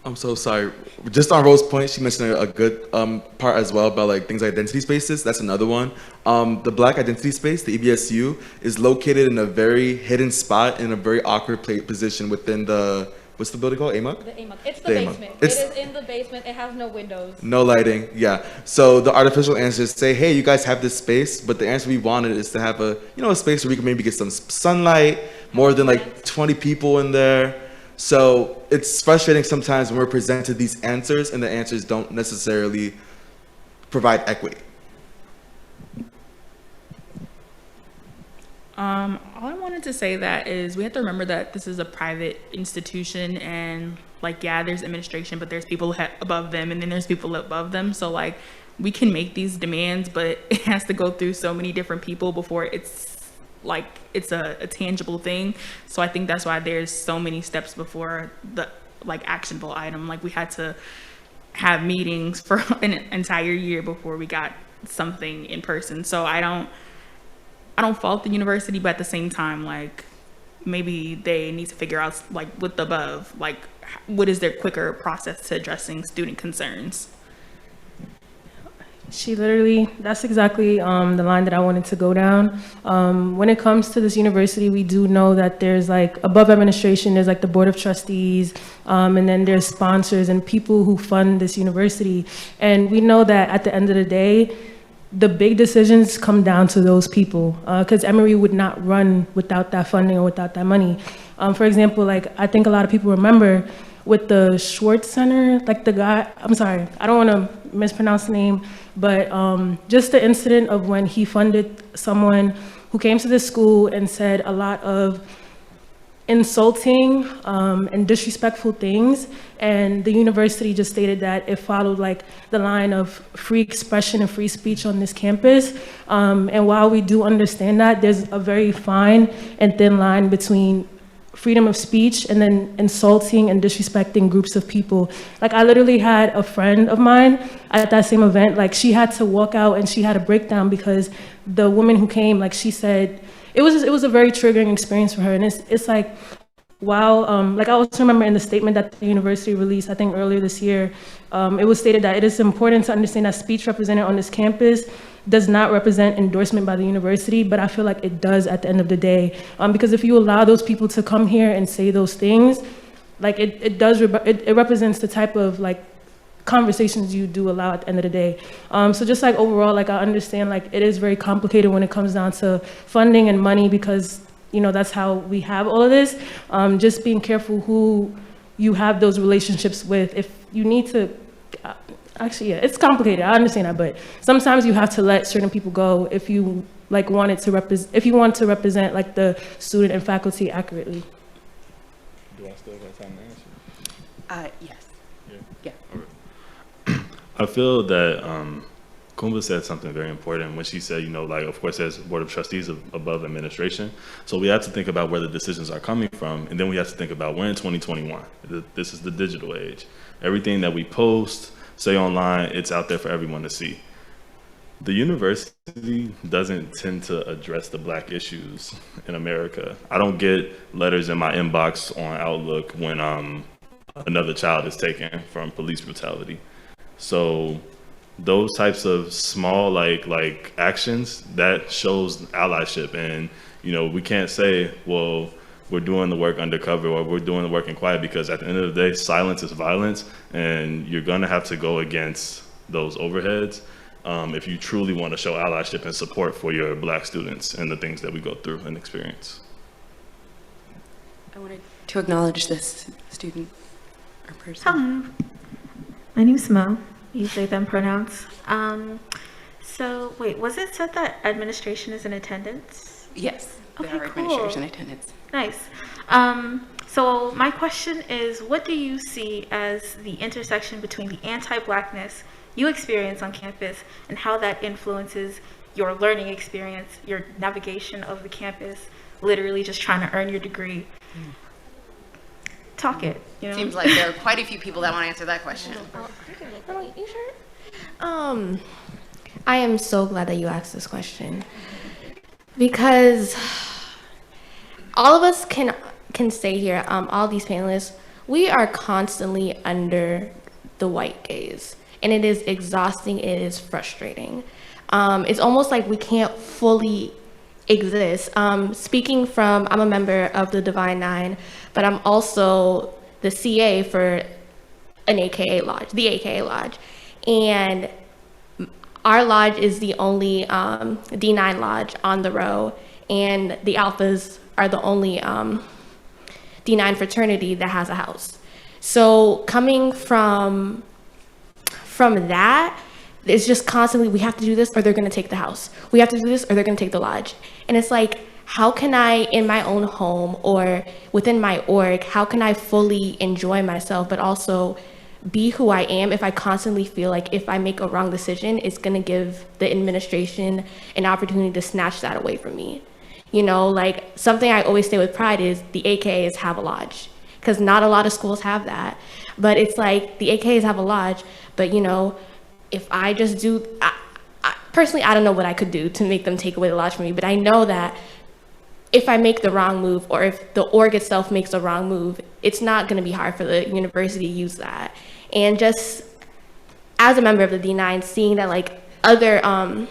I'm so sorry. Just on Rose's point, she mentioned a good part as well about like things like identity spaces. That's another one. The Black identity space, the EBSU, is located in a very hidden spot in a very awkward position within the, what's the building called? AMUC? The AMUC. It's the The basement. AMUC. It is in the basement. It has no windows. No lighting, yeah. So the artificial answers say, hey, you guys have this space, but the answer we wanted is to have a space where we can maybe get some sunlight, more than like 20 people in there. So it's frustrating sometimes when we're presented these answers and the answers don't necessarily provide equity. All I wanted to say that is we have to remember that this is a private institution, and like, yeah, there's administration, but there's people above them, and then there's people above them. So like, we can make these demands, but it has to go through so many different people before it's a tangible thing. So I think that's why there's so many steps before the like actionable item. Like, we had to have meetings for an entire year before we got something in person. So I don't fault the university, but at the same time, like, maybe they need to figure out, like, with the above, like, what is their quicker process to addressing student concerns? That's exactly the line that I wanted to go down. When it comes to this university, we do know that there's like above administration, there's like the board of trustees, and then there's sponsors and people who fund this university. And we know that at the end of the day, the big decisions come down to those people, because Emory would not run without that funding or without that money. For example, like, I think a lot of people remember with the Schwartz Center, like the guy, I'm sorry, I don't want to mispronounce the name, but just the incident of when he funded someone who came to this school and said a lot of insulting and disrespectful things, and the university just stated that it followed like the line of free expression and free speech on this campus. And while we do understand that, there's a very fine and thin line between freedom of speech and then insulting and disrespecting groups of people. Like, I literally had a friend of mine at that same event, like, she had to walk out and she had a breakdown because the woman who came, like, she said, it was a very triggering experience for her. And it's like, wow, like, I also remember in the statement that the university released, I think earlier this year, it was stated that it is important to understand that speech represented on this campus does not represent endorsement by the university, but I feel like it does at the end of the day. Because if you allow those people to come here and say those things, like, it represents the type of like conversations you do allow at the end of the day. So just like overall, like, I understand like it is very complicated when it comes down to funding and money, because that's how we have all of this. Just being careful who you have those relationships with. If you need to, actually, yeah, it's complicated, I understand that, but sometimes you have to let certain people go if you like want to represent like the student and faculty accurately. Do I still have time to answer? Yes. Yeah. I feel that Kumba said something very important when she said, you know, like, of course, there's board of trustees above administration. So we have to think about where the decisions are coming from. And then we have to think about we're in 2021. This is the digital age. Everything that we post, say online, it's out there for everyone to see. The university doesn't tend to address the Black issues in America. I don't get letters in my inbox on Outlook when another child is taken from police brutality. So those types of small like actions, that shows allyship. And you know, we can't say, well, we're doing the work undercover or we're doing the work in quiet, because at the end of the day, silence is violence, and you're gonna have to go against those overheads if you truly want to show allyship and support for your Black students and the things that we go through and experience. I wanted to acknowledge this student or person. Hello, my name's Mo. Use they them pronouns. So wait, was it said that administration is in attendance? Yes, there Okay, are cool. administrators in attendance. Nice. So my question is, what do you see as the intersection between the anti-Blackness you experience on campus and how that influences your learning experience, your navigation of the campus, literally just trying to earn your degree? Talk it, you know? Seems like there are quite a few people that want to answer that question. You sure? I am so glad that you asked this question, because all of us can say here, all these panelists, we are constantly under the white gaze, and it is exhausting, it is frustrating. It's almost like we can't fully exist. Speaking from, I'm a member of the Divine Nine, but I'm also the CA for an AKA lodge, the AKA lodge. And our lodge is the only D9 lodge on the row, and the Alphas are the only D9 fraternity that has a house. So coming from that, it's just constantly, we have to do this or they're gonna take the house. We have to do this or they're gonna take the lodge. And it's like, how can I, in my own home or within my org, how can I fully enjoy myself, but also be who I am if I constantly feel like if I make a wrong decision, it's gonna give the administration an opportunity to snatch that away from me. You know, like something I always say with pride is the AKAs have a lodge, because not a lot of schools have that. But it's like the AKAs have a lodge, but you know, if I just do, personally, I don't know what I could do to make them take away the lodge from me, but I know that if I make the wrong move or if the org itself makes the wrong move, it's not gonna be hard for the university to use that. And just as a member of the D9, seeing that like other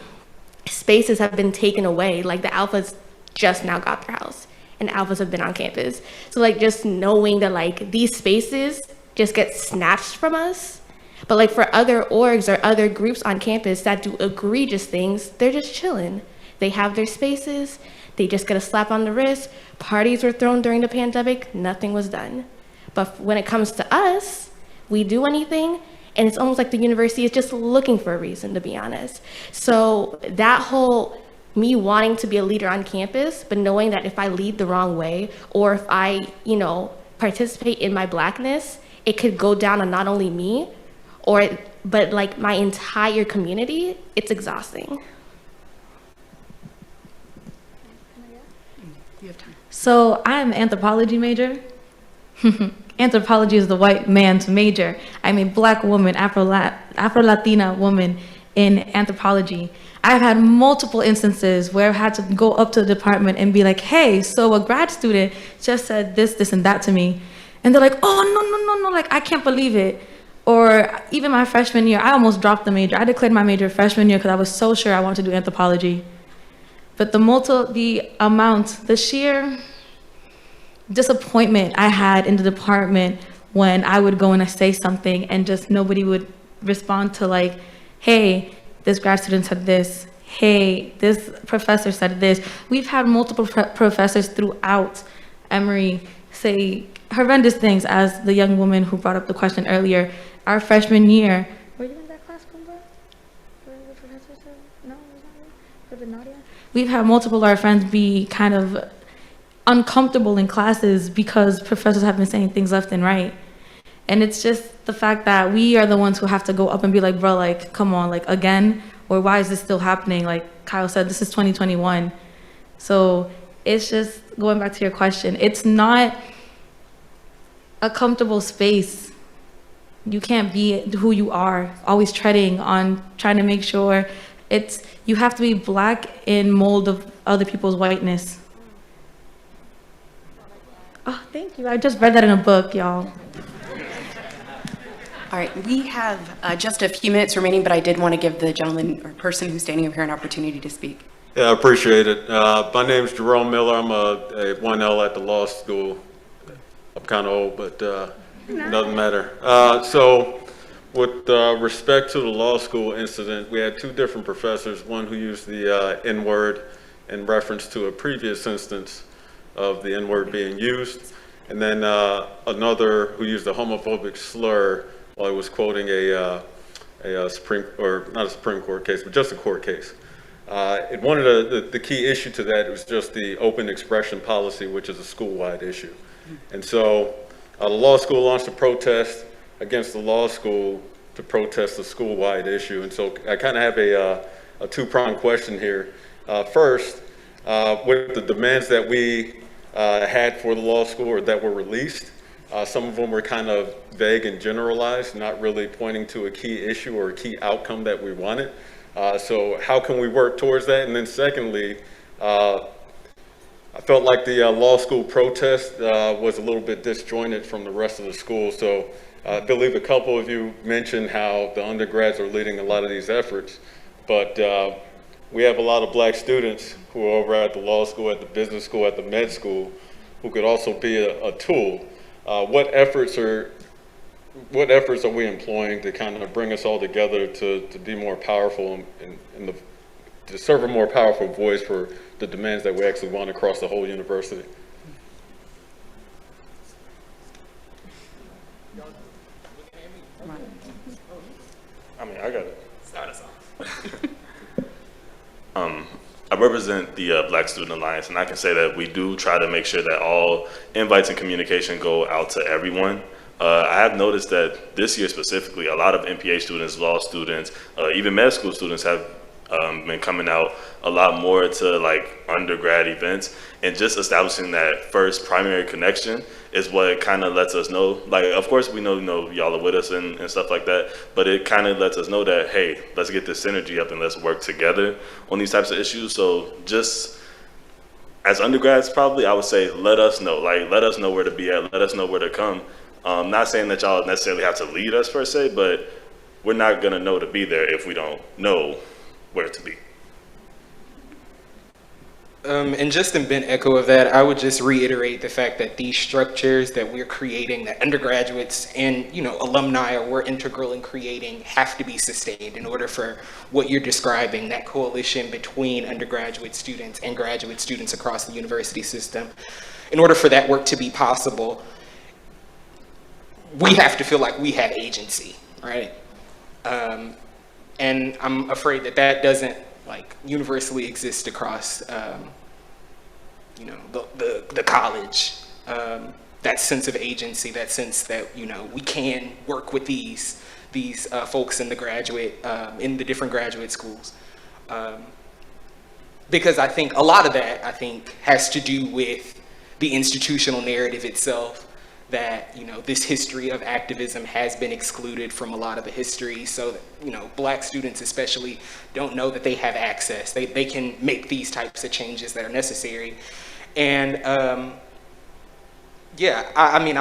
spaces have been taken away, like the Alphas just now got their house and Alphas have been on campus. So like just knowing that like these spaces just get snatched from us. But like for other orgs or other groups on campus that do egregious things, they're just chilling. They have their spaces, they just get a slap on the wrist. Parties were thrown during the pandemic, nothing was done. But when it comes to us, we do anything, and it's almost like the university is just looking for a reason, to be honest. So that whole me wanting to be a leader on campus, but knowing that if I lead the wrong way, or if I, you know, participate in my Blackness, it could go down on not only me, but like my entire community, it's exhausting. You have time. So I'm an anthropology major. Anthropology is the white man's major. I'm a Black woman, Afro-Latina woman in anthropology. I've had multiple instances where I've had to go up to the department and be like, hey, so a grad student just said this, this, and that to me. And they're like, oh, no, like, I can't believe it. Or even my freshman year, I almost dropped the major. I declared my major freshman year because I was so sure I wanted to do anthropology. But the sheer disappointment I had in the department when I would go and I say something and just nobody would respond to like, hey, this grad student said this. Hey, this professor said this. We've had multiple professors throughout Emory say horrendous things, as the young woman who brought up the question earlier. Our freshman year, were you in that class, Kumba? No, was Nadia? We've had multiple of our friends be kind of uncomfortable in classes because professors have been saying things left and right. And it's just the fact that we are the ones who have to go up and be like, bro, like, come on, like, again, or why is this still happening? Like Kyle said, this is 2021. So it's just going back to your question. It's not a comfortable space. You can't be who you are, always treading on, trying to make sure you have to be black in mold of other people's whiteness. Oh, thank you. I just read that in a book, y'all. All right, we have just a few minutes remaining, but I did want to give the gentleman or person who's standing over here an opportunity to speak. Yeah, I appreciate it. My name is Jerome Miller. I'm a 1L at the law school. I'm kind of old, but it doesn't matter. So with respect to the law school incident, we had two different professors, one who used the N-word in reference to a previous instance of the N-word being used, and then another who used a homophobic slur while he was quoting a Supreme, or not a Supreme Court case, but just a court case. And one of the key issue to that was just the open expression policy, which is a school-wide issue. And so the law school launched a protest against the law school to protest the school-wide issue. And so I kind of have a two-pronged question here. First, with the demands that we had for the law school or that were released, some of them were kind of vague and generalized, not really pointing to a key issue or a key outcome that we wanted. So how can we work towards that? And then secondly, I felt like the law school protest was a little bit disjointed from the rest of the school. So I believe a couple of you mentioned how the undergrads are leading a lot of these efforts, but we have a lot of black students who are over at the law school, at the business school, at the med school, who could also be a tool. What efforts are we employing to kind of bring us all together to be more powerful and to serve a more powerful voice for the demands that we actually want across the whole university? I mean, I got it. Start us off. I represent the Black Student Alliance, and I can say that we do try to make sure that all invites and communication go out to everyone. I have noticed that this year specifically, a lot of MPA students, law students, even med school students have been coming out a lot more to like undergrad events, and just establishing that first primary connection is what kind of lets us know, like, of course we know y'all are with us and stuff like that, but it kind of lets us know that, hey, let's get this synergy up and let's work together on these types of issues. So just as undergrads, probably I would say, let us know where to be at, let us know where to come. Not saying that y'all necessarily have to lead us per se, but we're not gonna know to be there if we don't know where to be. And just in bent echo of that, I would just reiterate the fact that these structures that we're creating, that undergraduates and alumni we're integral in creating, have to be sustained in order for what you're describing, that coalition between undergraduate students and graduate students across the university system. In order for that work to be possible, we have to feel like we have agency, right? And I'm afraid that doesn't universally exist across the college. That sense of agency, that sense that we can work with these folks in the different graduate schools, because I think a lot of that has to do with the institutional narrative itself. That this history of activism has been excluded from a lot of the history, so that Black students especially don't know that they have access. They can make these types of changes that are necessary, and I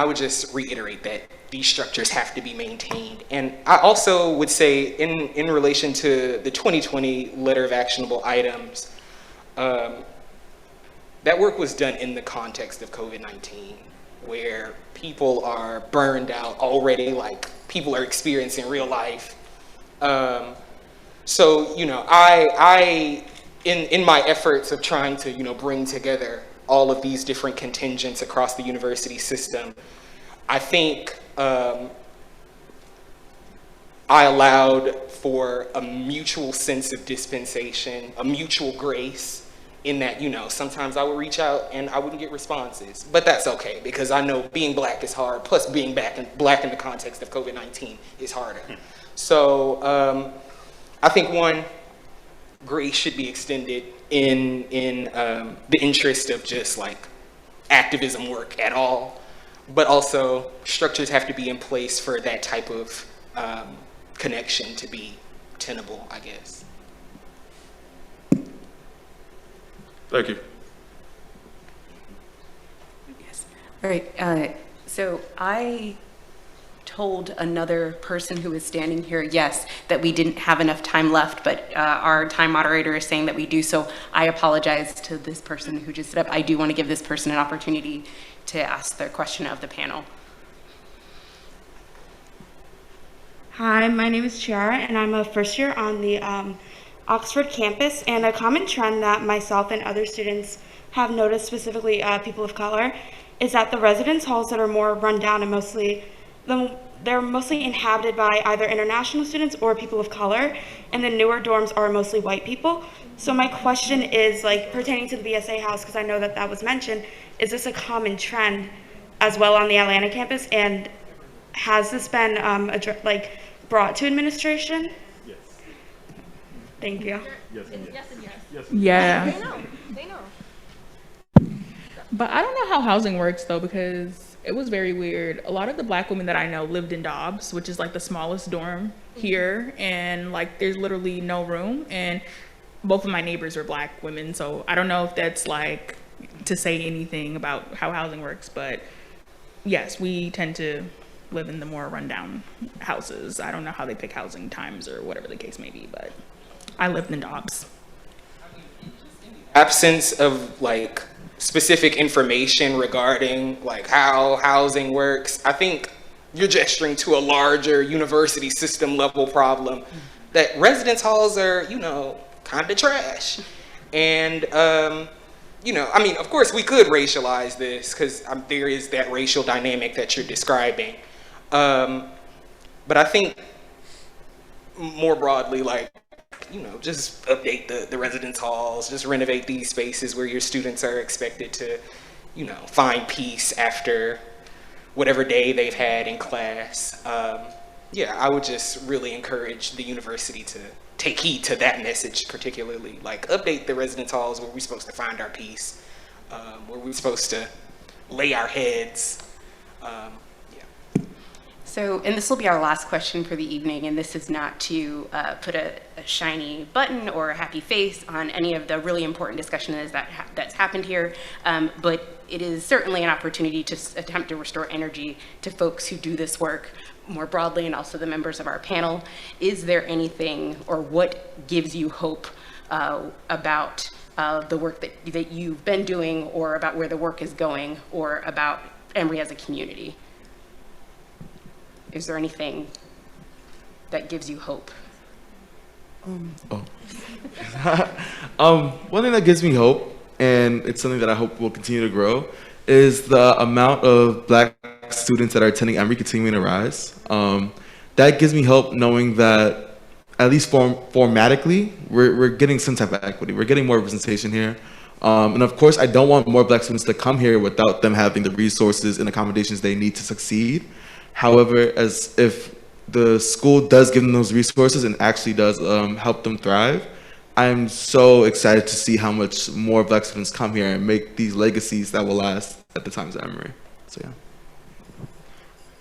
would just reiterate that these structures have to be maintained. And I also would say, in relation to the 2020 letter of actionable items, that work was done in the context of COVID-19. Where people are burned out already, like people are experiencing real life. So I in my efforts of trying to bring together all of these different contingents across the university system, I think I allowed for a mutual sense of dispensation, a mutual grace, in that, sometimes I would reach out and I wouldn't get responses, but that's okay, because I know being Black is hard, plus being Black in the context of COVID-19 is harder. So I think grace should be extended in the interest of just like activism work at all, but also structures have to be in place for that type of connection to be tenable, I guess. Thank you. Yes. All right. So I told another person who was standing here, yes, that we didn't have enough time left, but our time moderator is saying that we do, so I apologize to this person who just stood up. I do want to give this person an opportunity to ask their question of the panel. Hi, my name is Ciara, and I'm a first year on the Oxford campus, and a common trend that myself and other students have noticed, specifically people of color, is that the residence halls that are more run down and they're mostly inhabited by either international students or people of color, and the newer dorms are mostly white people. So my question is, like, pertaining to the BSA house, because I know that that was mentioned, is this a common trend as well on the Atlanta campus, and has this been brought to administration? Yes. Thank you. Yes and yes. Yes and yes. Yes and Yeah. They know. They know. But I don't know how housing works though, because it was very weird. A lot of the Black women that I know lived in Dobbs, which is like the smallest dorm here, and like there's literally no room, and both of my neighbors are Black women, so I don't know if that's like to say anything about how housing works, but yes, we tend to live in the more rundown houses. I don't know how they pick housing times or whatever the case may be, but I lived in Dobbs. Absence of like specific information regarding like how housing works, I think you're gesturing to a larger university system level problem that residence halls are, you know, kind of trash. And, you know, I mean, of course we could racialize this because there is that racial dynamic that you're describing. But I think more broadly, like, you know, just update the residence halls, just renovate these spaces where your students are expected to, you know, find peace after whatever day they've had in class. Yeah, I would just really encourage the university to take heed to that message particularly, like update the residence halls where we're supposed to find our peace, where we're supposed to lay our heads. So, and this will be our last question for the evening, and this is not to put a shiny button or a happy face on any of the really important discussion that's happened here, but it is certainly an opportunity to attempt to restore energy to folks who do this work more broadly, and also the members of our panel. Is there anything, or what gives you hope about the work that you've been doing, or about where the work is going, or about Emory as a community? Is there anything that gives you hope? One thing that gives me hope, and it's something that I hope will continue to grow, is the amount of Black students that are attending Emory continuing to rise. That gives me hope, knowing that at least formatically, we're getting some type of equity. We're getting more representation here. And of course, I don't want more Black students to come here without them having the resources and accommodations they need to succeed. However, as if the school does give them those resources and actually does help them thrive, I'm so excited to see how much more Black students come here and make these legacies that will last at the times at Emory. So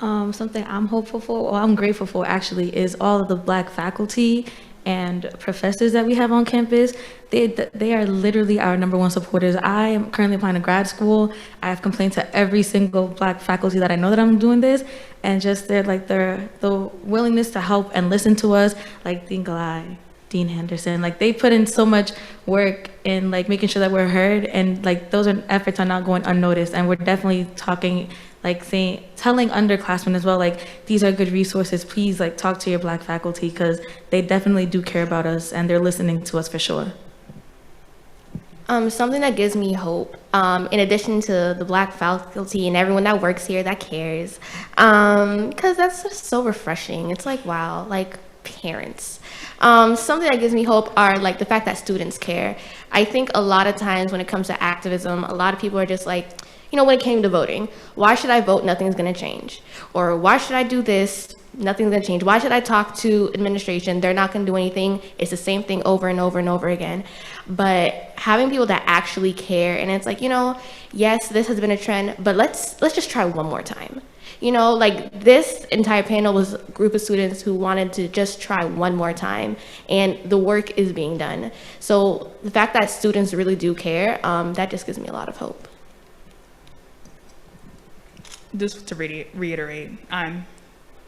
yeah. Something I'm hopeful for, or I'm grateful for actually, is all of the Black faculty and professors that we have on campus. They are literally our #1 supporters. I am currently applying to grad school. I have complained to every single Black faculty that I know that I'm doing this, and just the willingness to help and listen to us, like Dean Galai, Dean Henderson, like they put in so much work in like making sure that we're heard, and like those efforts are not going unnoticed, and we're definitely talking, like telling underclassmen as well, like these are good resources, please like talk to your Black faculty, because they definitely do care about us and they're listening to us for sure. Something that gives me hope, in addition to the Black faculty and everyone that works here that cares, because that's just so refreshing. It's like, wow, like parents. Something that gives me hope are like the fact that students care. I think a lot of times when it comes to activism, a lot of people are just like, you know, when it came to voting, why should I vote? Nothing's gonna change. Or why should I do this? Nothing's gonna change. Why should I talk to administration? They're not gonna do anything. It's the same thing over and over and over again. But having people that actually care, and it's like, you know, yes, this has been a trend, but let's just try one more time. You know, like this entire panel was a group of students who wanted to just try one more time, and the work is being done. So the fact that students really do care, that just gives me a lot of hope. Just to reiterate, I'm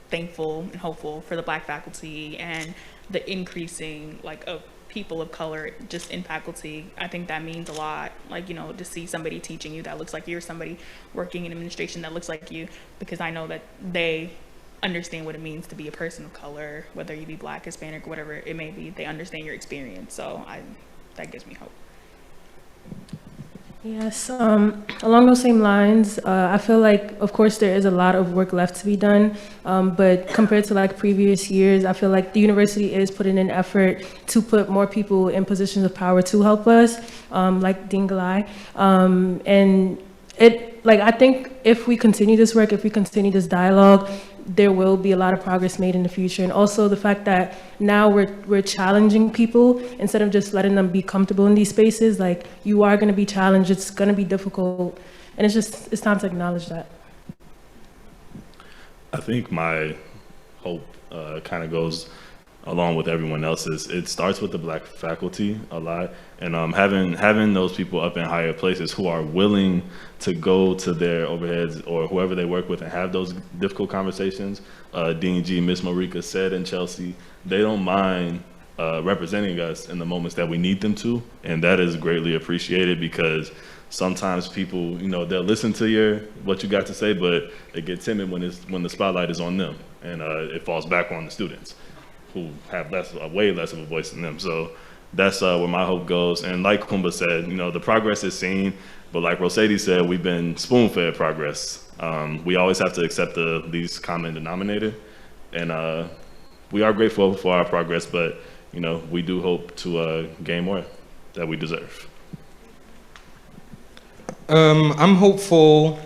thankful and hopeful for the Black faculty and the increasing of people of color just in faculty. I think that means a lot, you know, to see somebody teaching you that looks like you, or somebody working in administration that looks like you, because I know that they understand what it means to be a person of color, whether you be Black, Hispanic, whatever it may be. They understand your experience, so that gives me hope. Yes, along those same lines, I feel like, of course, there is a lot of work left to be done, but compared to previous years, I feel like the university is putting in effort to put more people in positions of power to help us, like Dean Galai, and I think if we continue this work, if we continue this dialogue, there will be a lot of progress made in the future. And also the fact that now we're challenging people instead of just letting them be comfortable in these spaces. Like, you are going to be challenged, it's going to be difficult, and it's time to acknowledge that. I think my hope kind of goes along with everyone else's. It starts with the Black faculty a lot, and having those people up in higher places who are willing to go to their overheads or whoever they work with and have those difficult conversations. Dean G, Miss Marika said in Chelsea, they don't mind representing us in the moments that we need them to, and that is greatly appreciated, because sometimes people, you know, they'll listen to what you got to say, but they get timid when the spotlight is on them, and it falls back on the students, who have way less of a voice than them. So that's where my hope goes. And like Kumba said, you know, the progress is seen, but like Rosadie said, we've been spoon-fed progress. We always have to accept the least common denominator, and we are grateful for our progress, but you know, we do hope to gain more that we deserve. I'm hopeful.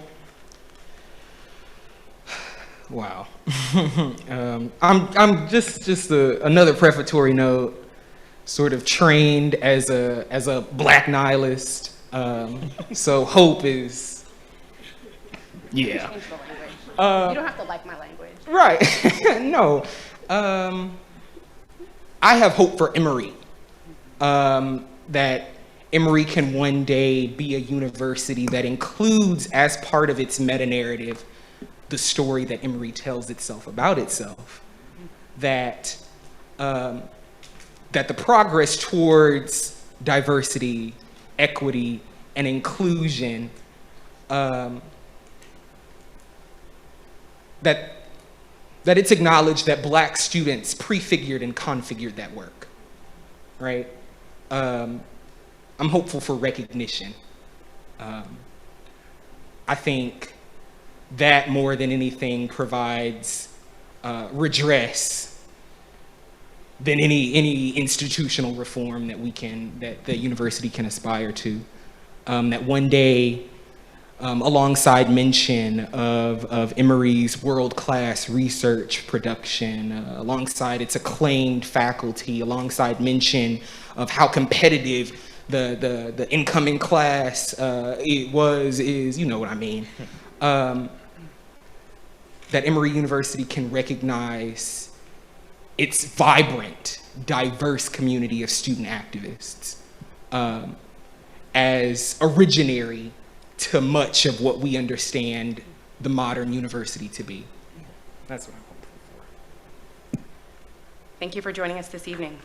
Wow. I'm just another prefatory note, sort of trained as a Black nihilist. So hope is, yeah. Change the language. You don't have to like my language. Right. No. I have hope for Emory. That Emory can one day be a university that includes as part of its meta-narrative the story that Emory tells itself about itself. That the progress towards diversity, equity, and inclusion, that it's acknowledged that Black students prefigured and configured that work, right? I'm hopeful for recognition. I think that more than anything provides redress than any institutional reform that the university can aspire to. That one day, alongside mention of Emory's world-class research production, alongside its acclaimed faculty, alongside mention of how competitive the incoming class is, you know what I mean, that Emory University can recognize its vibrant, diverse community of student activists as originary to much of what we understand the modern university to be. That's what I'm hoping for. Thank you for joining us this evening.